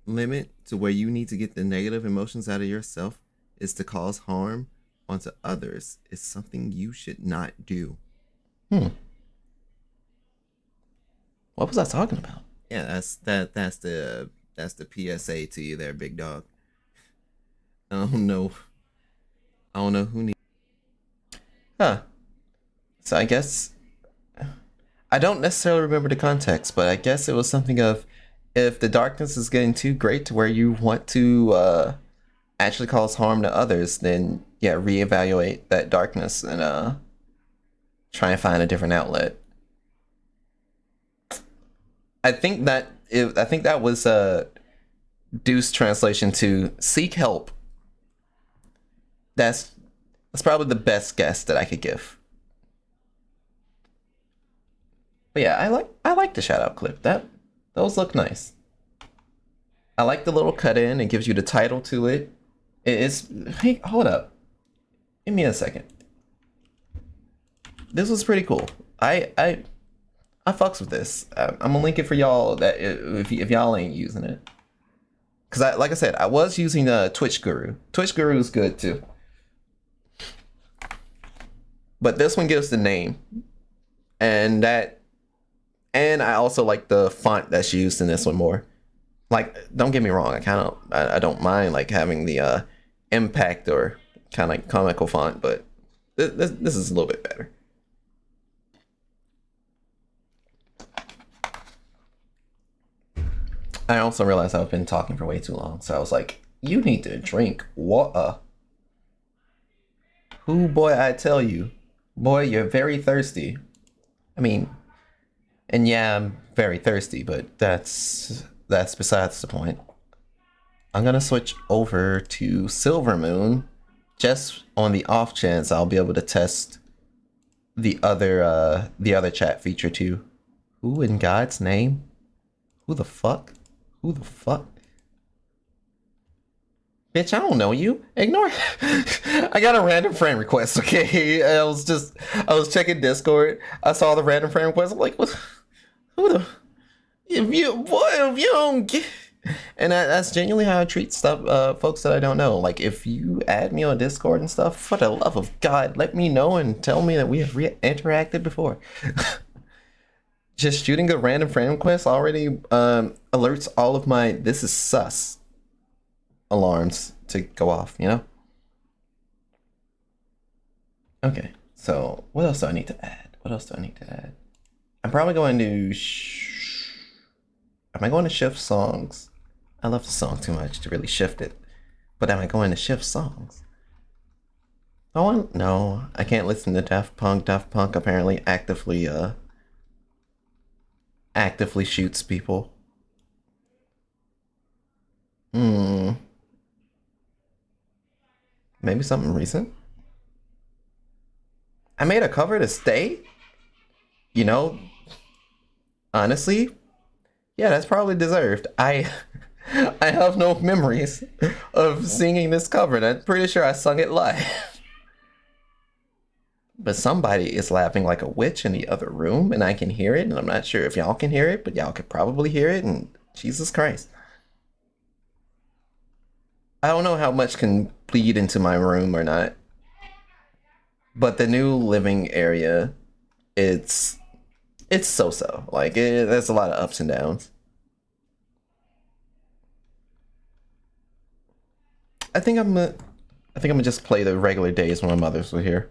limit to where you need to get the negative emotions out of yourself is to cause harm onto others, is something you should not do. What was I talking about? Yeah, that's the PSA to you there, big dog. I don't know who needs. Huh. So I guess I don't necessarily remember the context, but I guess it was something of, if the darkness is getting too great to where you want to actually cause harm to others, then yeah, reevaluate that darkness and try and find a different outlet. I think that was Deuce translation to seek help. That's probably the best guess that I could give. But yeah, I like the shout out clip. Those look nice. I like the little cut in. It gives you the title to it. Hey, hold up. Give me a second. This was pretty cool. I fucks with this. I'm gonna link it for y'all that if y'all ain't using it. Cause like I said, I was using Twitch Guru. Twitch Guru is good too. But this one gives the name. And I also like the font that's used in this one more. Like, don't get me wrong, I don't mind like having the impact or kind of like comical font, but this is a little bit better. I also realized I've been talking for way too long, so I was like, you need to drink water. Who, boy, I tell you, boy, you're very thirsty. I mean, and yeah, I'm very thirsty, but that's besides the point. I'm gonna switch over to Silver Moon, just on the off chance I'll be able to test the other chat feature too. Who in God's name? Who the fuck? Who the fuck? Bitch, I don't know you. Ignore. I got a random friend request, okay? I was checking Discord. I saw the random friend request. I'm like, what? Who the? If you don't get. And that's genuinely how I treat stuff, folks that I don't know. Like, if you add me on Discord and stuff, for the love of God, let me know and tell me that we have interacted before. Just shooting a random friend request already alerts all of my "this is sus" alarms to go off, you know? Okay, so what else do I need to add? What else do I need to add? I'm probably going to am I going to shift songs? I love the song too much to really shift it. But am I going to shift songs? No, I can't listen to Daft Punk. Daft Punk apparently actively shoots people. Maybe something recent? I made a cover to stay? You know, honestly, yeah, that's probably deserved. I have no memories of singing this cover, and I'm pretty sure I sung it live. But somebody is laughing like a witch in the other room, and I can hear it, and I'm not sure if y'all can hear it, but y'all could probably hear it, and Jesus Christ. I don't know how much can bleed into my room or not. But the new living area, it's so-so. Like, there's a lot of ups and downs. I think I'm gonna just play the regular days when my mothers were here.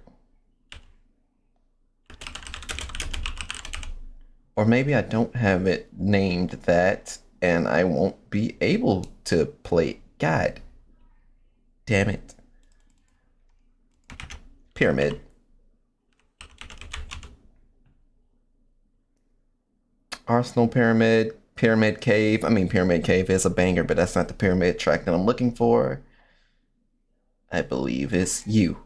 Or maybe I don't have it named that, and I won't be able to play. God damn it. Pyramid. Arsenal Pyramid. Pyramid Cave. I mean, Pyramid Cave is a banger, but that's not the pyramid track that I'm looking for. I believe it's you.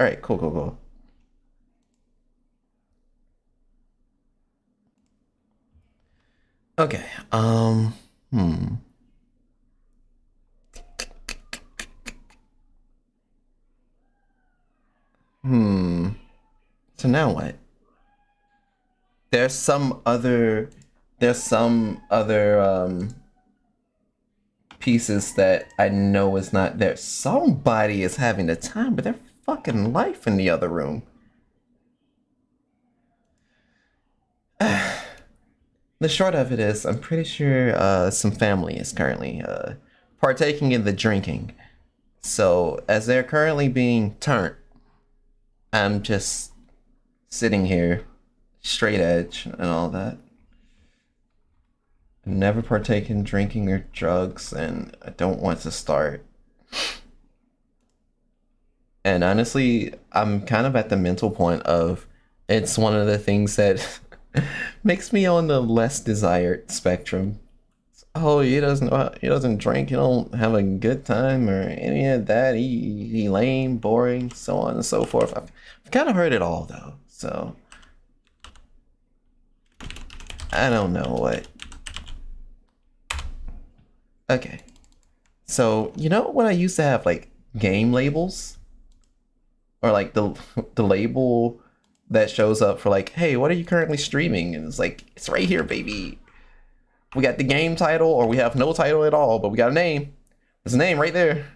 Alright, cool. Okay, So now what? There's some other pieces that I know is not there. Somebody is having the time of their fucking life in the other room. The short of it is, I'm pretty sure some family is currently partaking in the drinking. So as they're currently being turned, I'm just sitting here, straight edge and all that. I've never partaken in drinking or drugs, and I don't want to start. And honestly, I'm kind of at the mental point of it's one of the things that makes me on the less desired spectrum. Oh, he doesn't drink, he don't have a good time or any of that. He lame, boring, so on and so forth. I've kind of heard it all though, so I don't know what. Okay, so you know when I used to have like game labels, or like the label that shows up for like, hey, what are you currently streaming? And it's like, it's right here, baby. We got the game title, or we have no title at all, but we got a name. There's a name right there.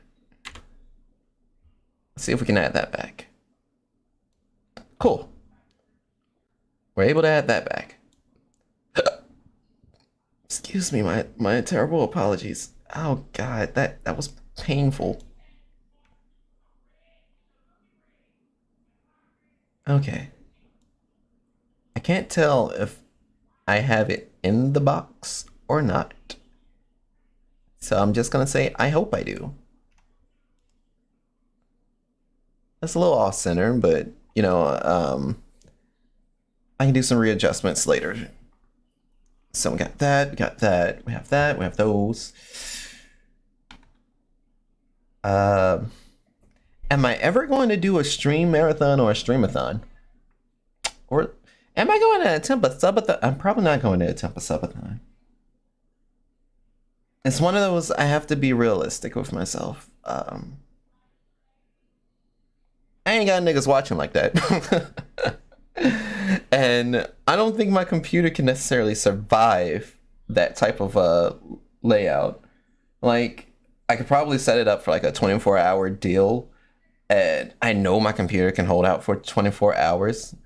Let's see if we can add that back. Cool. We're able to add that back. Excuse me, my terrible apologies. Oh God, that was painful. Okay. I can't tell if I have it in the box or not. So I'm just gonna say, I hope I do. That's a little off center, but you know, I can do some readjustments later. So we got that, we got that, we have that, we have those. Am I ever going to do a stream marathon or a streamathon? Or am I going to attempt a subathon? I'm probably not going to attempt a subathon. It's one of those, I have to be realistic with myself. I ain't got niggas watching like that. And I don't think my computer can necessarily survive that type of layout. Like, I could probably set it up for like a 24-hour deal, and I know my computer can hold out for 24 hours.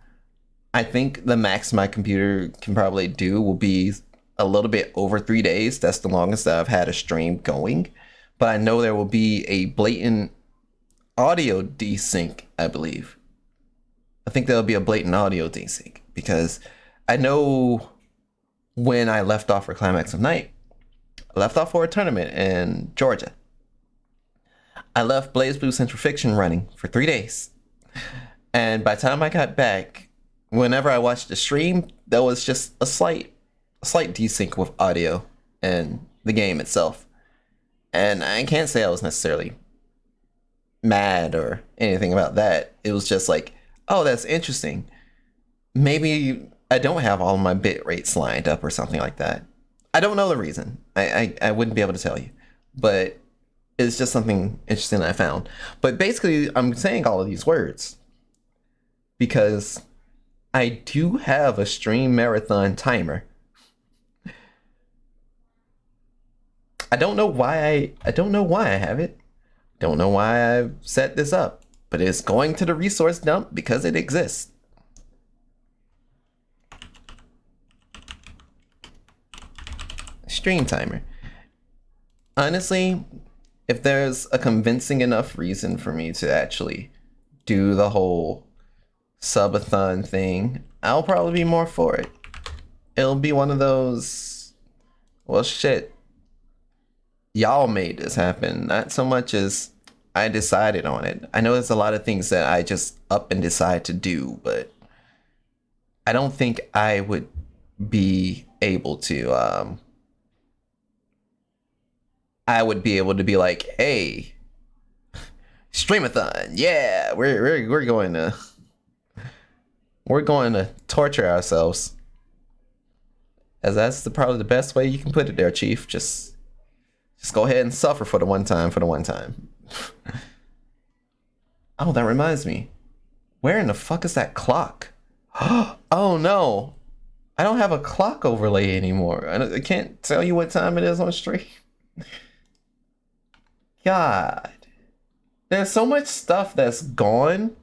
I think the max my computer can probably do will be a little bit over 3 days. That's the longest that I've had a stream going. But I know there will be a blatant audio desync, I believe. I think there'll be a blatant audio desync because I know when I left off for Climax of Night, I left off for a tournament in Georgia. I left Blaze Blue Central Fiction running for 3 days. And by the time I got back, whenever I watched the stream, there was just a slight desync with audio and the game itself. And I can't say I was necessarily mad or anything about that. It was just like, oh, that's interesting. Maybe I don't have all my bit rates lined up or something like that. I don't know the reason. I wouldn't be able to tell you. But it's just something interesting I found. But basically, I'm saying all of these words because I do have a stream marathon timer. I don't know why I have it. Don't know why I've set this up, but it's going to the resource dump because it exists. Stream timer. Honestly, if there's a convincing enough reason for me to actually do the whole subathon thing, I'll probably be more for it. It'll be one of those, well, shit, y'all made this happen, not so much as I decided on it. I know there's a lot of things that I just up and decide to do, but I don't think I would be able to I would be able to be like, hey, streamathon, yeah, we're going to torture ourselves. As that's probably the best way you can put it there, Chief. Just go ahead and suffer for the one time, Oh, that reminds me. Where in the fuck is that clock? Oh no. I don't have a clock overlay anymore. I can't tell you what time it is on stream. God. There's so much stuff that's gone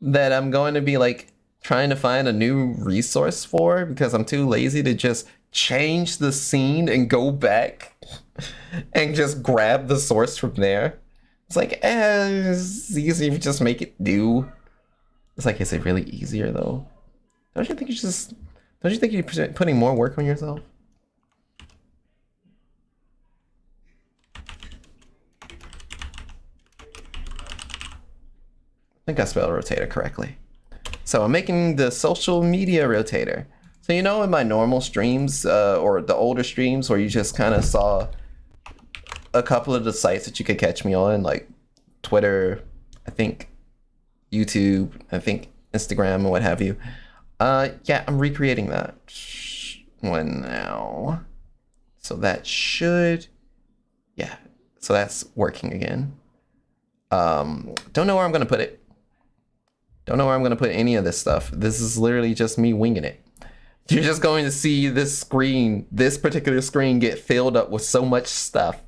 that I'm going to be like trying to find a new resource for because I'm too lazy to just change the scene and go back and just grab the source from there. It's like, it's easy if you just make it do. It's like, is it really easier though? Don't you think you're putting more work on yourself? I think I spelled rotator correctly. So I'm making the social media rotator. So you know in my normal streams, or the older streams where you just kind of saw a couple of the sites that you could catch me on, like Twitter, I think YouTube, I think Instagram and what have you. Yeah, I'm recreating that one now. So that should, yeah, so that's working again. Don't know where I'm gonna put it. Don't know where I'm gonna put any of this stuff. This is literally just me winging it. You're just going to see this screen, this particular screen, get filled up with so much stuff.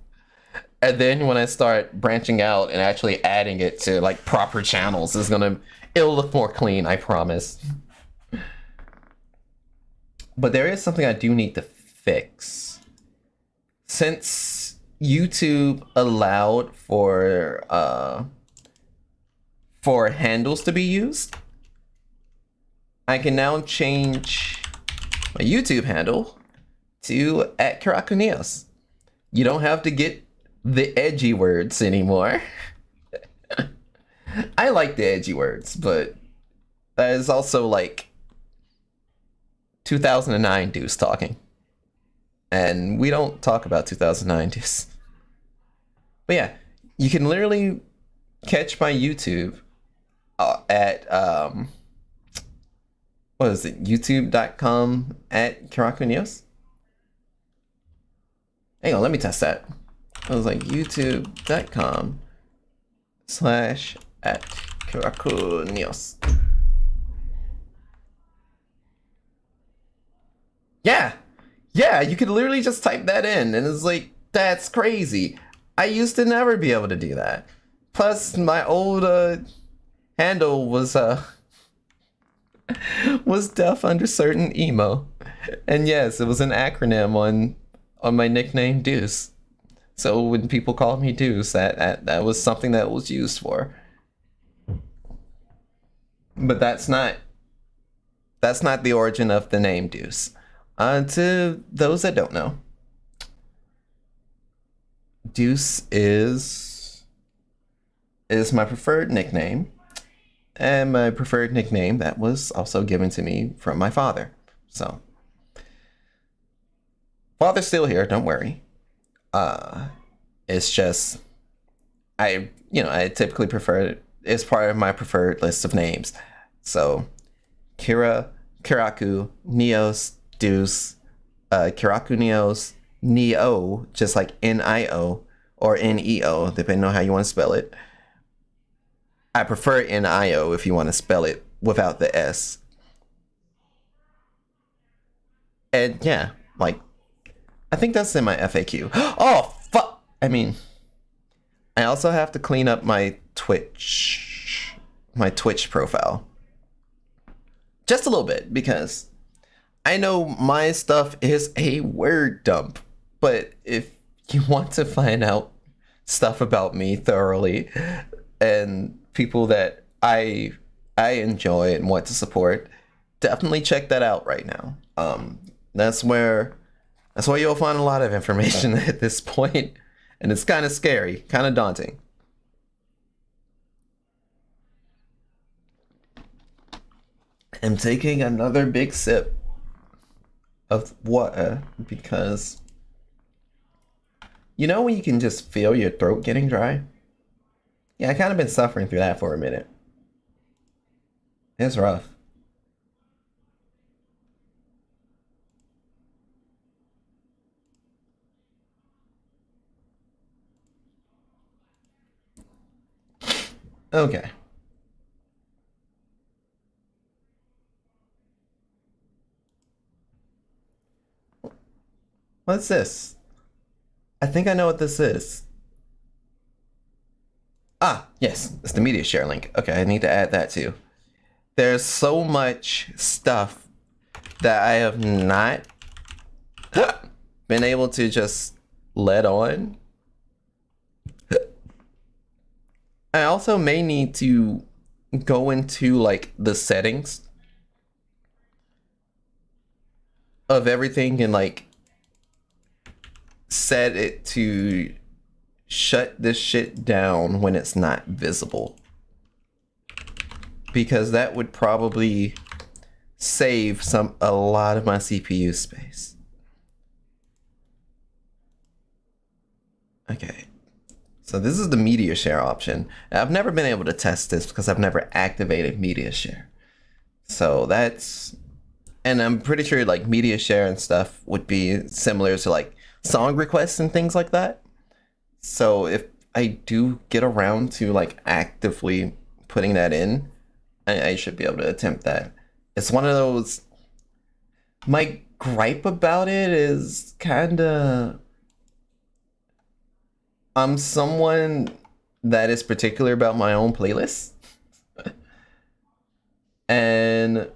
And then when I start branching out and actually adding it to like proper channels, it'll look more clean, I promise. But there is something I do need to fix. Since YouTube allowed for handles to be used, I can now change my YouTube handle to @Karakunios. You don't have to get the edgy words anymore. I like the edgy words, but that is also like 2009 Deuce talking. And we don't talk about 2009 Deuce. But yeah, you can literally catch my YouTube at what is it? YouTube.com @Karakunios. Hang on, let me test that. I was like youtube.com /@Karakunios. Yeah, you could literally just type that in, and it's like, that's crazy. I used to never be able to do that. Plus, my old handle was deaf under certain emo, and yes, it was an acronym on my nickname Deuce. So when people called me Deuce, that was something that was used for. But that's not the origin of the name Deuce. To those that don't know, Deuce is my preferred nickname, and my preferred nickname that was also given to me from my father. So, father's still here, don't worry. It's just I typically prefer it. It's part of my preferred list of names. So, Kira, Kiraku, Neos, Deuce, Karakunios, Neo, just like N-I-O or N-E-O, depending on how you want to spell it. I prefer N-I-O if you want to spell it without the S. And yeah, like, I think that's in my FAQ. Oh, fuck! I mean, I also have to clean up my Twitch profile. Just a little bit, because I know my stuff is a word dump, but if you want to find out stuff about me thoroughly and people that I enjoy and want to support, definitely check that out right now. That's where you'll find a lot of information at this point, and it's kind of scary, kind of daunting. I'm taking another big sip of water because you know when you can just feel your throat getting dry? Yeah, I kind of been suffering through that for a minute. It's rough. Okay. What's this? I think I know what this is. Ah, yes, it's the media share link. Okay, I need to add that too. There's so much stuff that I have not been able to just let on. I also may need to go into like the settings of everything and like set it to shut this shit down when it's not visible, because that would probably save a lot of my CPU space. Okay, so this is the media share option. I've never been able to test this because I've never activated media share. So that's, and I'm pretty sure like media share and stuff would be similar to like song requests and things like that. So if I do get around to like actively putting that in, I should be able to attempt that. It's one of those, my gripe about it is kinda, I'm someone that is particular about my own playlists. And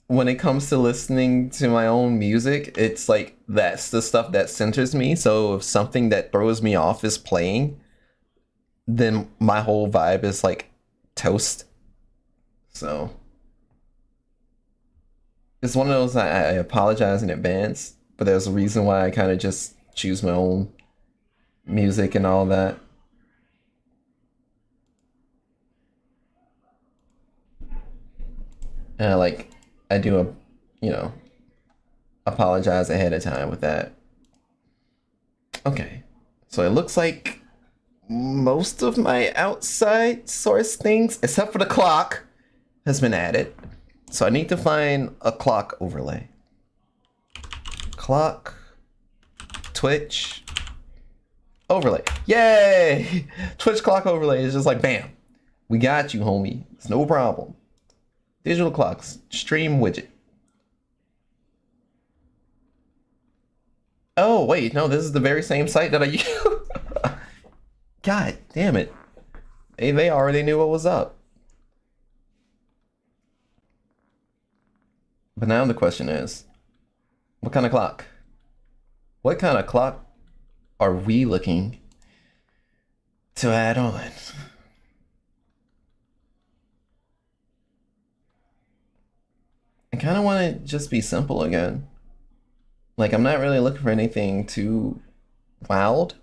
when it comes to listening to my own music, it's like that's the stuff that centers me. So if something that throws me off is playing, then my whole vibe is like toast. So it's one of those, I apologize in advance but there's a reason why I kind of just choose my own music and all that. And I do apologize ahead of time with that. Okay, so it looks like most of my outside source things, except for the clock, has been added. So I need to find a clock overlay. Clock, Twitch, overlay. Yay! Twitch clock overlay is just like, bam. We got you, homie. It's no problem. Digital clocks, stream widget. Oh, wait, no, this is the very same site that I use. God damn it. They already knew what was up. But now the question is, what kind of clock? What kind of clock are we looking to add on? I kind of want to just be simple again. Like, I'm not really looking for anything too wild.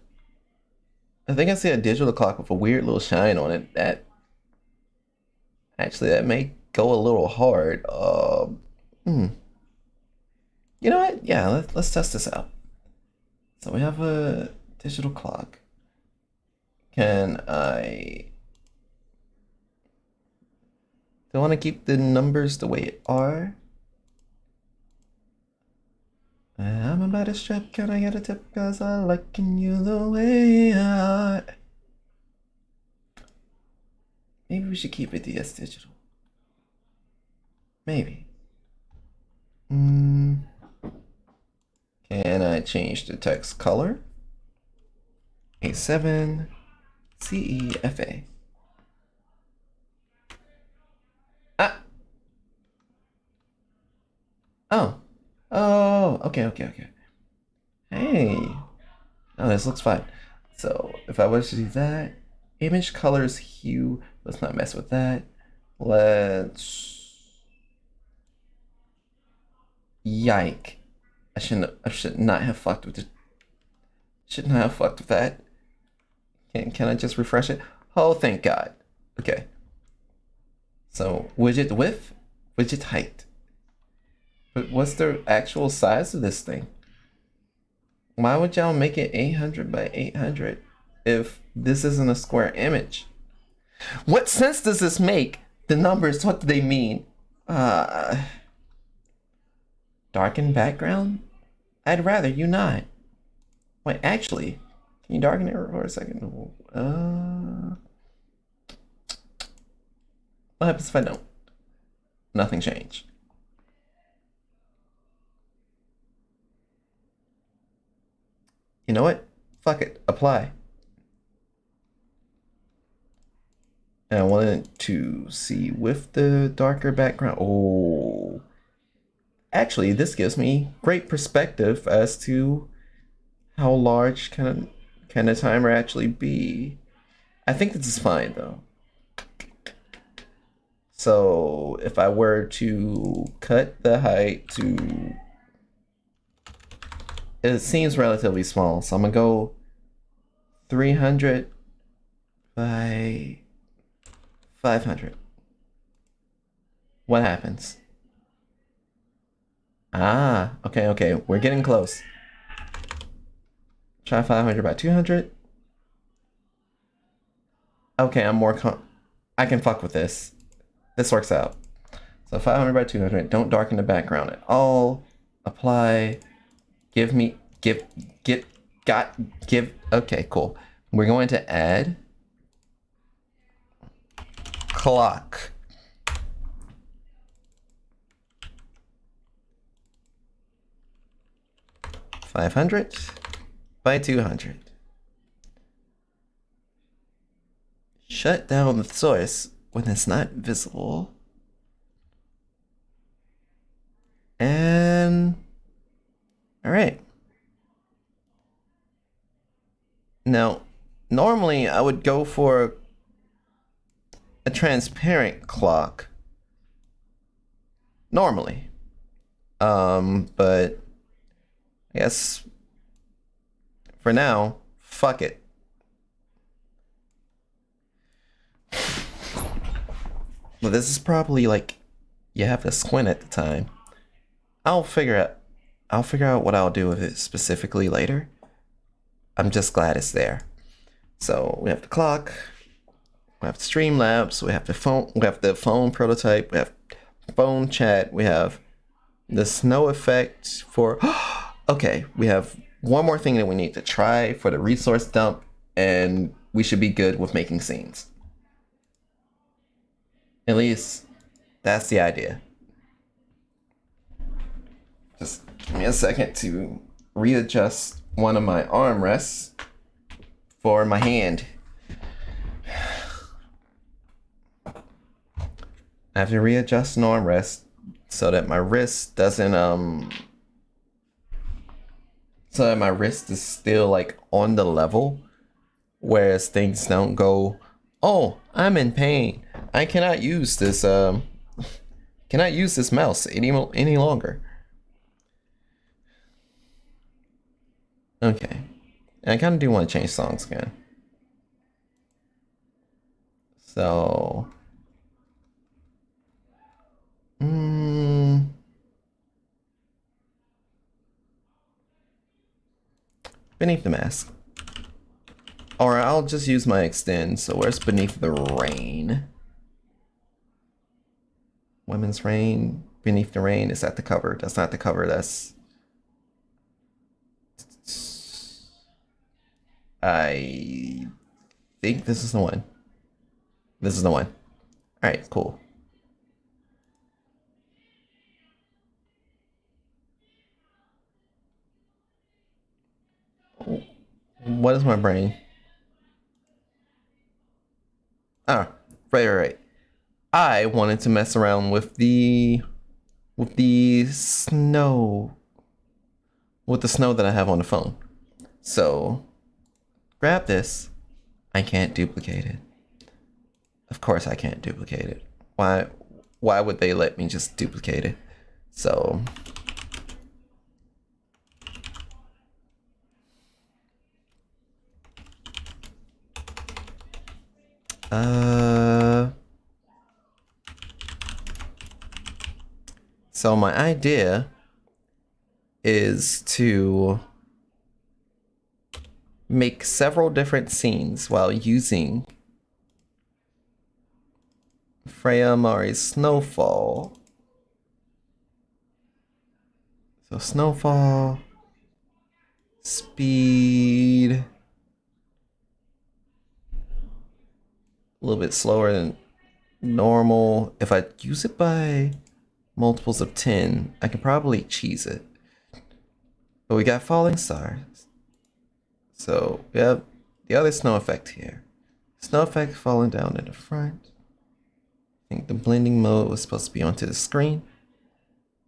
I think I see a digital clock with a weird little shine on it that may go a little hard. You know what? Yeah, let's test this out. So we have a digital clock. Do I want to keep the numbers the way it are? I'm about to strap, can I get a tip? Cause I liking you the way you are. Maybe we should keep it DS digital. Maybe. Can I change the text color? A7 CEFA. Ah. Oh, okay. Hey. Oh, this looks fine. So if I was to do that, image colors hue, let's not mess with that. Yike. I should not have fucked with it. Shouldn't have fucked with that. Can I just refresh it? Oh, thank God. Okay. So widget width, widget height. But what's the actual size of this thing? Why would y'all make it 800 by 800 if this isn't a square image? What sense does this make? The numbers, what do they mean? Darken background? I'd rather you not. Wait, actually, can you darken it for a second? What happens if I don't? Nothing changed. You know what? Fuck it. Apply. And I wanted to see with the darker background. Oh. Actually, this gives me great perspective as to how large can a timer actually be. I think this is fine though. So if I were to cut the height to, it seems relatively small, so I'm gonna go 300 by 500. What happens? Ah, okay, we're getting close. Try 500 by 200. Okay, I can fuck with this. This works out. So 500 by 200. Don't darken the background at all. Apply. Okay, cool. We're going to add clock. $500 by 200. Shut down the source when it's not visible. And all right. Now, normally I would go for a transparent clock. Normally. But I guess for now, fuck it. But this is probably like you have to squint at the time. I'll figure out what I'll do with it specifically later. I'm just glad it's there. So we have the clock, we have the Streamlabs, we have the phone prototype, we have phone chat, we have the snow effect for okay, we have one more thing that we need to try for the resource dump, and we should be good with making scenes. At least that's the idea. Just give me a second to readjust one of my armrests for my hand. I have to readjust an armrest so that my wrist doesn't so that my wrist is still like on the level, whereas things don't go, oh, I'm in pain, I cannot use this mouse any longer. Okay, and I kind of do want to change songs again, so Beneath the Mask. Or I'll just use my extend. So where's Beneath the Rain? Women's Rain. Beneath the Rain. Is that the cover? That's not the cover. That's... I think this is the one. This is the one. Alright, cool. What is my brain? Ah, right. I wanted to mess around with the snow, with the snow that I have on the phone. So grab this. I can't duplicate it. Of course I can't duplicate it. Why would they let me just duplicate it? So so my idea is to make several different scenes while using Freya Mari's Snowfall. So Snowfall, speed, a little bit slower than normal. If I use it by multiples of 10, I can probably cheese it. But we got falling stars. So we have the other snow effect here. Snow effect falling down in the front. I think the blending mode was supposed to be onto the screen.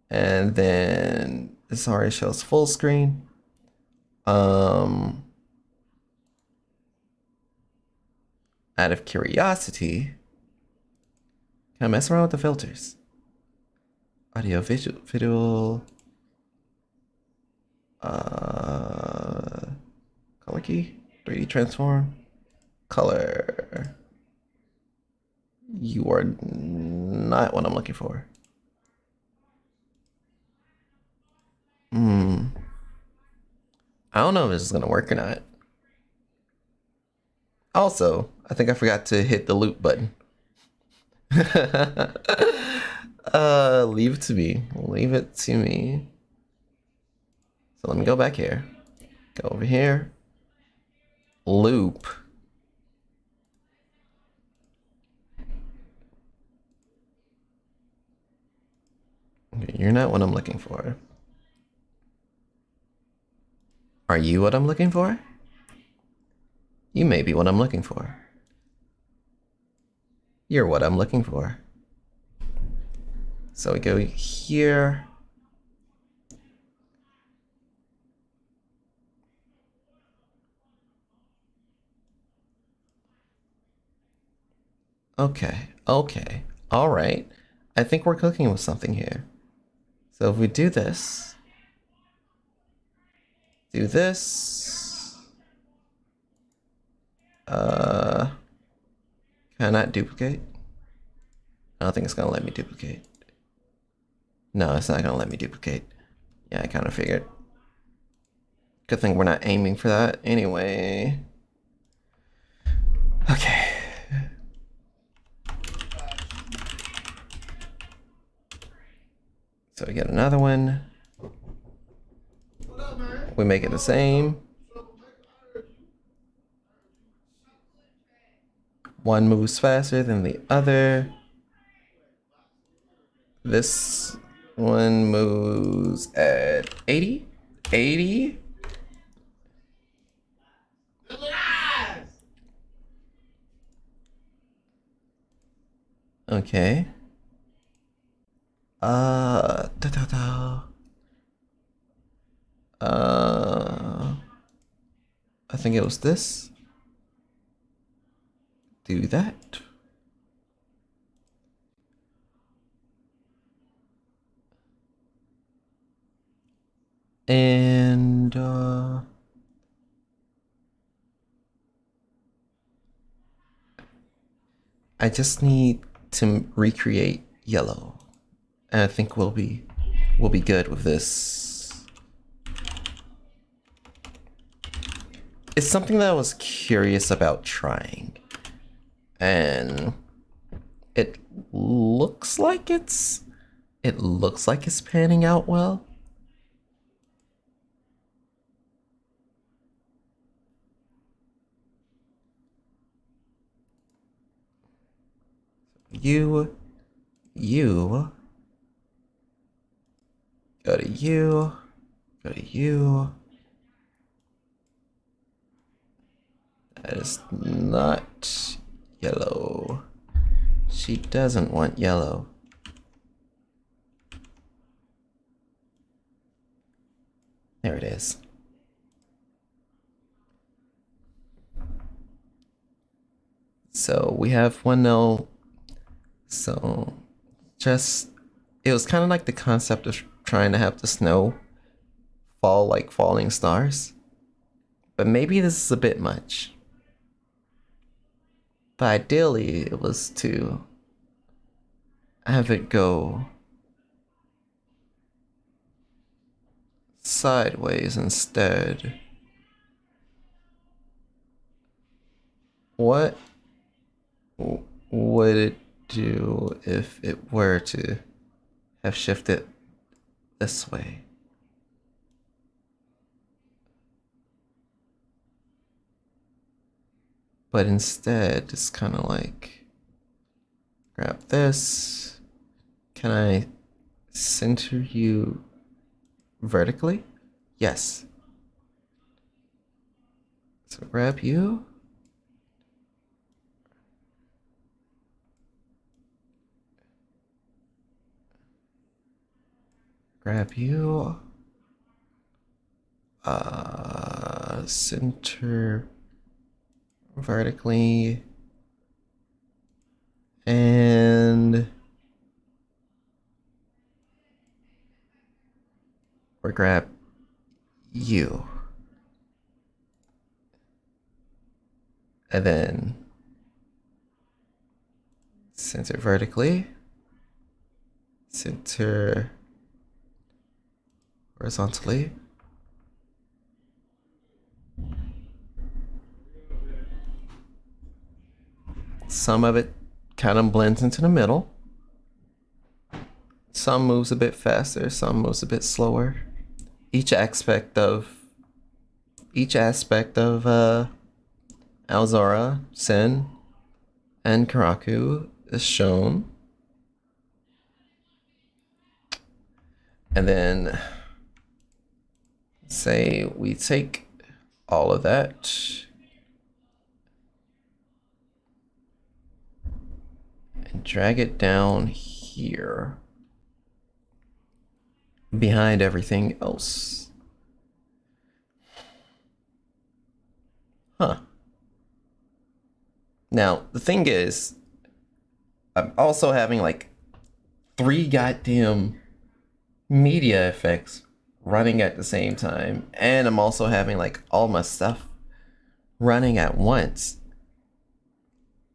And then this already shows full screen. Out of curiosity, can I mess around with the filters? Audio, visual, color key, 3D transform, color. You are not what I'm looking for. I don't know if this is gonna work or not. Also, I think I forgot to hit the loop button. Leave it to me. Leave it to me. So let me go back here. Go over here. Loop. Okay, you're not what I'm looking for. Are you what I'm looking for? You may be what I'm looking for. You're what I'm looking for. So we go here. Okay, all right. I think we're cooking with something here. So if we do this, do this. Can I not duplicate? I don't think it's gonna let me duplicate. No, it's not gonna let me duplicate. Yeah, I kind of figured. Good thing we're not aiming for that anyway. Okay. So we get another one. We make it the same. One moves faster than the other. This one moves at 80. 80. Okay. I think it was this. Do that. And I just need to recreate yellow. And I think we'll be good with this. It's something that I was curious about trying. And it looks like it's panning out well. You go to you, go to you. That is not yellow. She doesn't want yellow. There it is. So we have 1-0. So just, it was kind of like the concept of trying to have the snow fall like falling stars. But maybe this is a bit much. But ideally, it was to have it go sideways instead. What would it do if it were to have shifted this way? But instead, it's kind of like, grab this. Can I center you vertically? Yes. So grab you. Grab you. Center vertically. And or grab you. And then center vertically. Center horizontally. Some of it kind of blends into the middle. Some moves a bit faster, some moves a bit slower. Each aspect of Alzora, Sen, and Karaku is shown. And then say we take all of that and drag it down here behind everything else. Huh. Now, the thing is, I'm also having like 3 goddamn media effects running at the same time, and I'm also having like all my stuff running at once.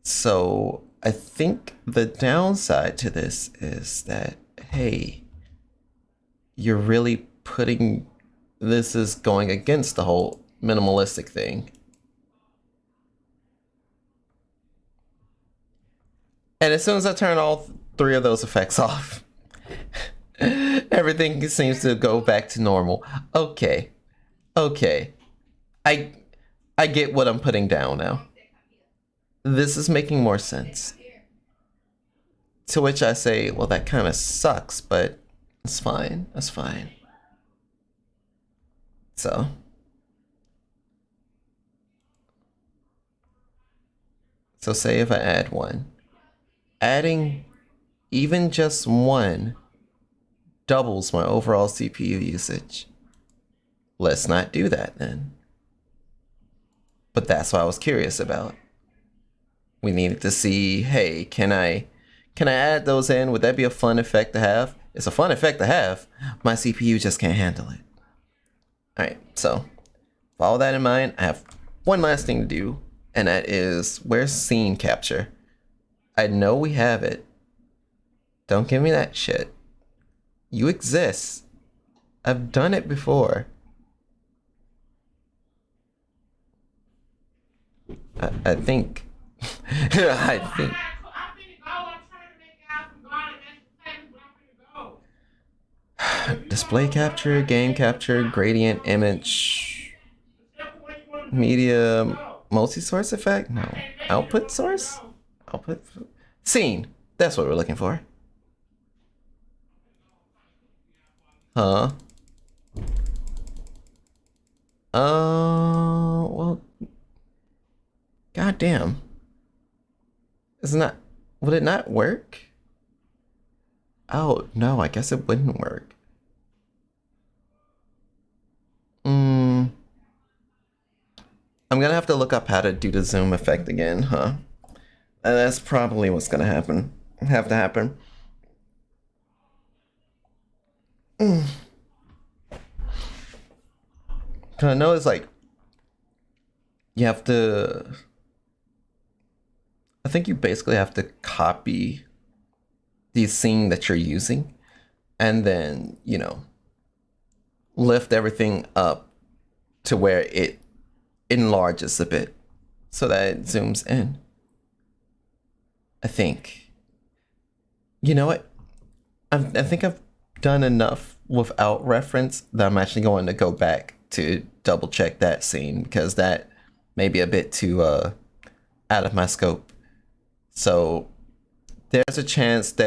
So I think the downside to this is that, hey, you're really putting, this is going against the whole minimalistic thing. And as soon as I turn all three of those effects off, everything seems to go back to normal. Okay. I get what I'm putting down now. This is making more sense. To which I say, well, that kind of sucks, but it's fine. That's fine. So say if I add one. Adding even just one doubles my overall CPU usage. Let's not do that then. But that's what I was curious about. We needed to see, hey, can I add those in? Would that be a fun effect to have? It's a fun effect to have. My CPU just can't handle it. Alright, so with all that in mind, I have one last thing to do, and that is, where's scene capture? I know we have it. Don't give me that shit. You exist. I've done it before. I think. I think. Display capture, game capture, gradient image, media, multi-source effect? No. Output source? Output scene. That's what we're looking for. Huh? Well, goddamn. Would it not work? Oh, no, I guess it wouldn't work. I'm gonna have to look up how to do the zoom effect again, huh? That's probably what's gonna happen. Have to happen. Cause I know it's like, you have to, I think you basically have to copy the scene that you're using and then, you know, lift everything up to where it enlarges a bit so that it zooms in. I think. You know what? I think I've done enough without reference that I'm actually going to go back to double check that scene, because that may be a bit too out of my scope. So there's a chance that